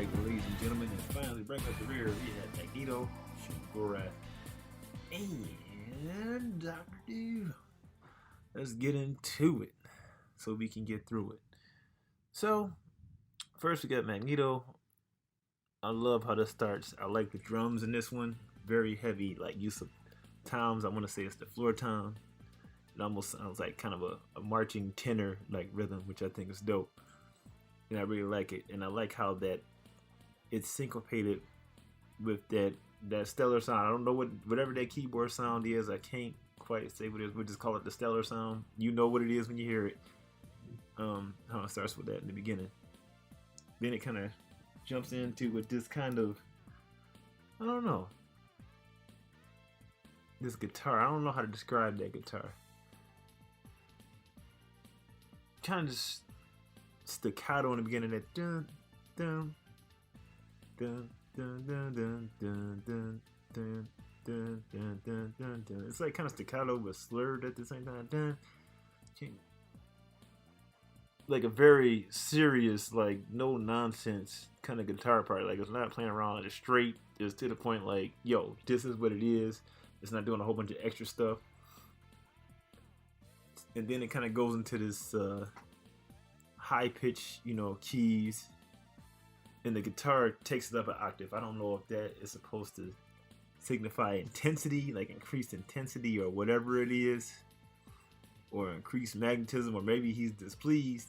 Alright, ladies and gentlemen, and finally bringing up the rear, we had Magneto, Schumacher, and Dr. Doom. Let's get into it so we can get through it. So, first we got Magneto. I love how this starts. I like the drums in this one. Very heavy, like use of toms. I want to say it's the floor tom. It almost sounds like kind of a marching tenor like rhythm, which I think is dope. And I really like it. And I like how that it's syncopated with that stellar sound. I don't know whatever that keyboard sound is. I can't quite say what it is. We'll just call it the stellar sound. You know what it is when you hear it. How it starts with that in the beginning. Then it kind of jumps into with this kind of, I don't know, this guitar. I don't know how to describe that guitar. Kind of just staccato in the beginning. That dun dun dun dun dun dun dun dun dun dun dun dun dun dun. It's like kind of staccato but slurred at the same time. Dun. Like a very serious, like no nonsense kind of guitar part. Like it's not playing around. It's straight. It's to the point. Like, yo, this is what it is. It's not doing a whole bunch of extra stuff. And then it kind of goes into this high pitch, keys. And the guitar takes it up an octave. I don't know if that is supposed to signify intensity, like increased intensity or whatever it is. Or increased magnetism, or maybe he's displeased.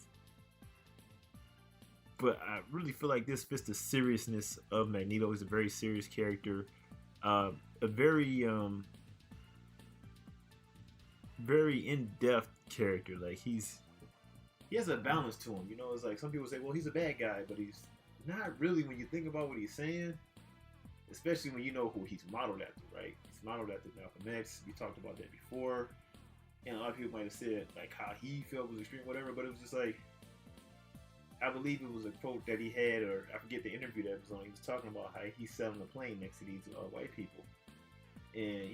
But I really feel like this fits the seriousness of Magneto. He's a very serious character. A very in-depth character. Like he has a balance to him. It's like some people say, well, he's a bad guy, but he's not really when you think about what he's saying. Especially when you know who he's modeled after, right? He's modeled after Malcolm X. We talked about that before. And a lot of people might have said like how he felt was extreme, whatever, but it was just like, I believe it was a quote that he had, or I forget the interview that was on. He was talking about how he's selling a plane next to these white people, and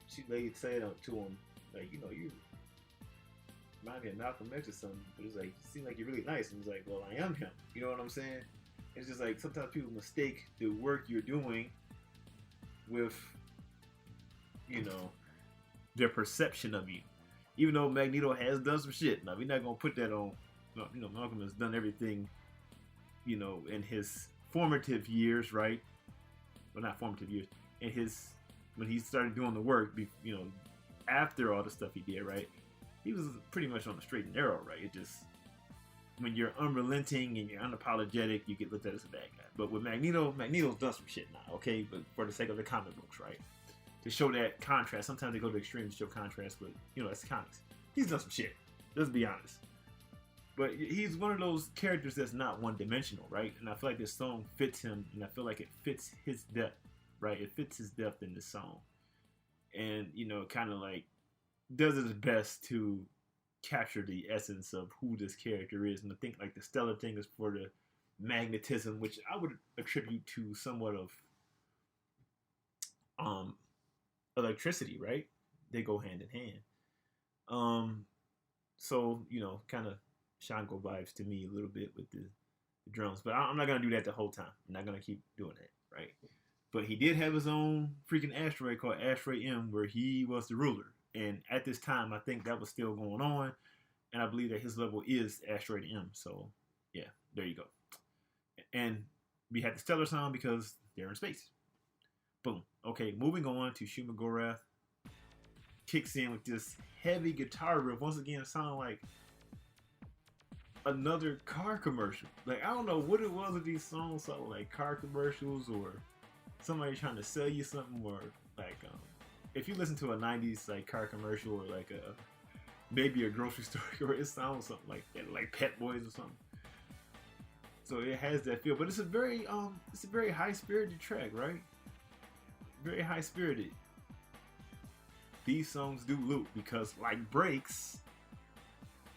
she laid said to him like, you remind me of Malcolm X or something, but it's like, you seem like you're really nice, and he's like, well, I am him. You know what I'm saying? It's just like sometimes people mistake the work you're doing with, their perception of you. Even though Magneto has done some shit. Now, we're not going to put that on, Malcolm has done everything, in his formative years, right? Well, not formative years. When he started doing the work, after all the stuff he did, right? He was pretty much on the straight and narrow, right? It just, when you're unrelenting and you're unapologetic, you get looked at as a bad guy. But with Magneto's done some shit now, okay? But for the sake of the comic books, right? To show that contrast. Sometimes they go to extremes to show contrast, but it's comics. He's done some shit. Let's be honest. But he's one of those characters that's not one-dimensional, right? And I feel like this song fits him, and I feel like it fits his depth, right? It fits his depth in this song, and kind of like does its best to capture the essence of who this character is. And I think like the stellar thing is for the magnetism, which I would attribute to somewhat of electricity, right? They go hand in hand. So kind of Shango vibes to me a little bit with the drums, but I'm not gonna do that the whole time. I'm not gonna keep doing that, right? But he did have his own freaking asteroid called Asteroid M, where he was the ruler, and at this time, I think that was still going on, and I believe that his level is Asteroid M. So yeah, there you go. And we had the stellar sound because they're in space. Boom. Okay, moving on to Schumacher. Kicks in with this heavy guitar riff. Once again, it sounded like another car commercial. Like, I don't know what it was with these songs. Sounded like car commercials or somebody trying to sell you something, or like if you listen to a 90s like car commercial, or like maybe a grocery store, or it sounds something like that, like Pet Boys or something. So it has that feel, but it's a very high-spirited track, right? Very high-spirited. These songs do loop because, like breaks,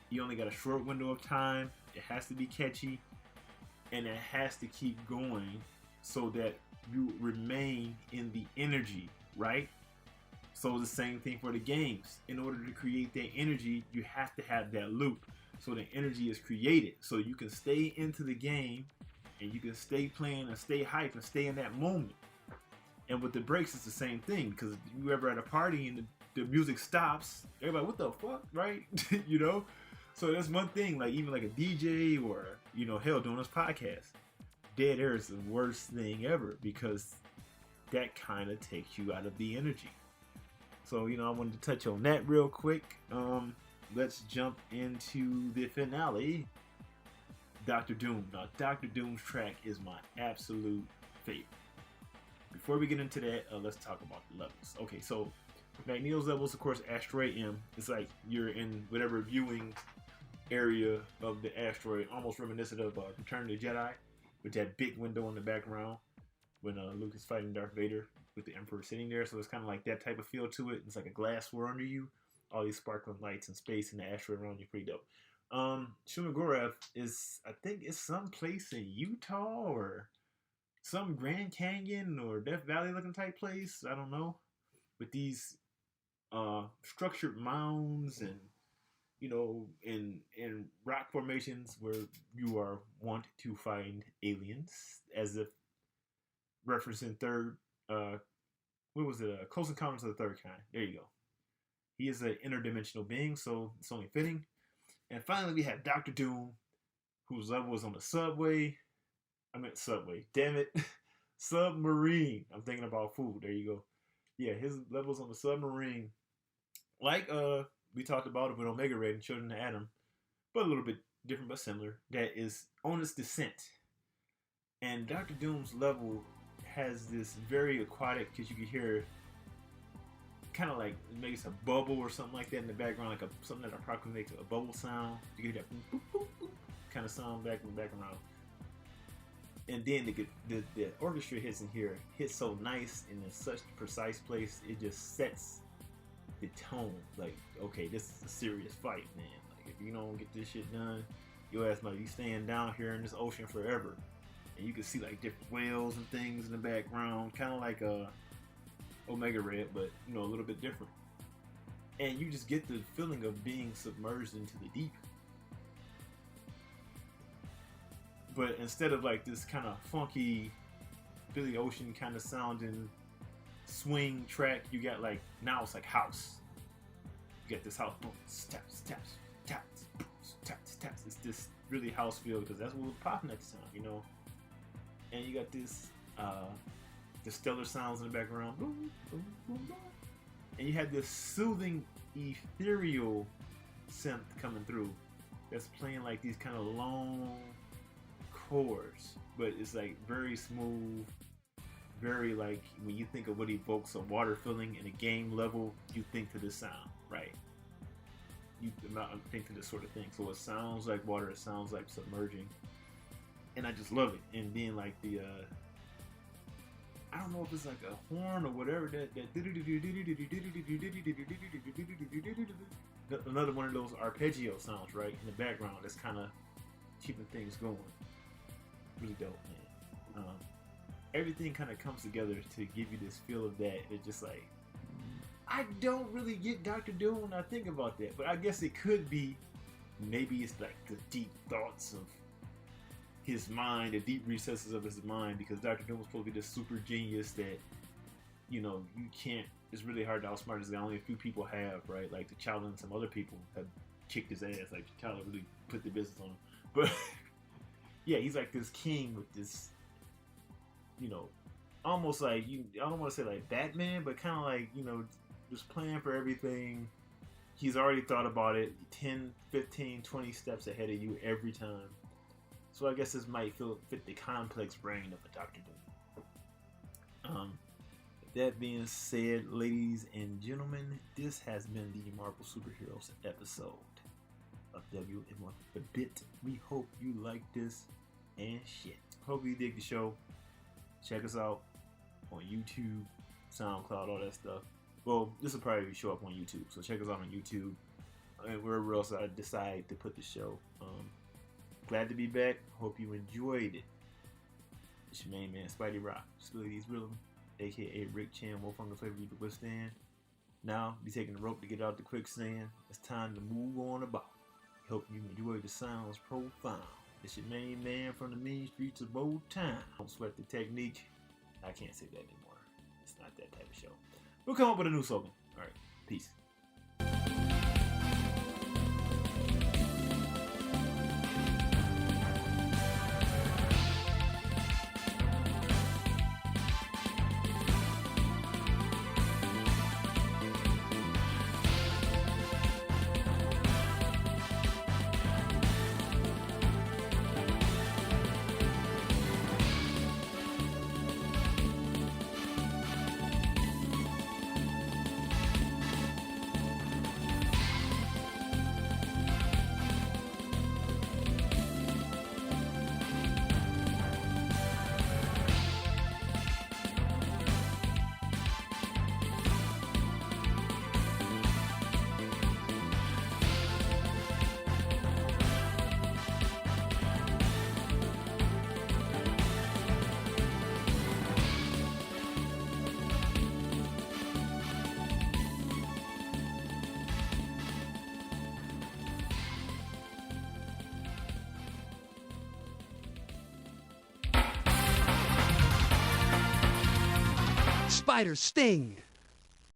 you only got a short window of time. It has to be catchy, and it has to keep going so that you remain in the energy, right? So the same thing for the games. In order to create that energy, you have to have that loop. So the energy is created. So you can stay into the game and you can stay playing and stay hyped and stay in that moment. And with the breaks, it's the same thing. Because you ever at a party and the music stops, everybody, what the fuck, right? You know? So that's one thing, like even like a DJ or, you know, hell, doing this podcast. Dead air is the worst thing ever because that kind of takes you out of the energy. So, you know, I wanted to touch on that real quick. Let's jump into the finale. Dr. Doom. Now, Dr. Doom's track is my absolute favorite. Before we get into that, let's talk about the levels. Okay, so Magneto's levels, of course, Asteroid M. It's like you're in whatever viewing area of the asteroid, almost reminiscent of Return of the Jedi, with that big window in the background when Luke is fighting Darth Vader with the Emperor sitting there. So it's kind of like that type of feel to it. It's like a glass floor under you, all these sparkling lights in space, and the asteroid around you. Pretty dope. Schumacher is, I think it's some place in Utah or some Grand Canyon or Death Valley looking type place. I don't know. With these structured mounds and, you know, in rock formations where you are wont to find aliens, as if referencing Close Encounters of the Third Kind. There you go. He is an interdimensional being, so it's only fitting. And finally, we have Dr. Doom, whose level is on the subway. Damn it. Submarine. I'm thinking about food. There you go. Yeah, his level's on the submarine. Like we talked about it with Omega Red and Children of Atom, but a little bit different but similar. That is on its descent. And Dr. Doom's level has this very aquatic, because you can hear kind of like maybe it's a bubble or something like that in the background, like something that approximates a bubble sound. You can hear that boop, boop, boop, kind of sound back in the background. And then the orchestra hits in here, hits so nice and in such precise place, it just sets the tone. Like, okay, this is a serious fight, man. Like, if you don't get this shit done, your ass might be staying down here in this ocean forever. And you can see like different whales and things in the background, kind of like Omega Red, but you know, a little bit different. And you just get the feeling of being submerged into the deep. But instead of like this kind of funky Billy Ocean kind of sounding swing track, you got like, now it's like house. You get this house, boom, taps, taps, taps, boom, taps, taps. It's this really house feel because that's what was popping at the time, you know. And you got this, the stellar sounds in the background, boom, boom, boom, boom. And you had this soothing, ethereal synth coming through that's playing like these kind of long chords, but it's like very smooth, very like when you think of what evokes a water feeling in a game level, you think to this sound, right? You think to this sort of thing. So it sounds like water, it sounds like submerging, and I just love it. And then like the I don't know if it's like a horn or whatever, that another one of those arpeggio sounds, right, in the background that's kind of keeping things going. Really dope, man. Everything kind of comes together to give you this feel of that. It's just like, I don't really get Dr. Doom when I think about that, but I guess it could be, maybe it's like the deep thoughts of his mind, the deep recesses of his mind, because Dr. Doom was supposed to be this super genius that, you know, you can't, it's really hard to outsmart this guy. Only a few people have, right? Like T'Challa and some other people have kicked his ass. Like T'Challa really put the business on him. But yeah, he's like this king with this, you know, almost like, I don't want to say like Batman, but kind of like, you know, just plan for everything. He's already thought about it 10, 15, 20 steps ahead of you every time. So I guess this might fit the complex brain of a Dr. Doom. That being said, ladies and gentlemen, this has been the Marvel Superheroes episode of WM1 a bit. We hope you like this and shit. Hope you dig the show. Check us out on YouTube, SoundCloud, all that stuff. Well, this will probably show up on YouTube, so check us out on YouTube and wherever else I decide to put the show. Glad to be back. Hope you enjoyed it. It's your main man, Spidey Rock, Spilly Dee Thrillem, aka Rick Chan, Wolfhunger Flavor You to withstand. Now, be taking the rope to get out the quicksand. It's time to move on about. Hope you enjoy the sounds profound. It's your main man from the mean streets of old town. Don't sweat the technique. I can't say that anymore. It's not that type of show. We'll come up with a new slogan. All right, peace. Spider sting!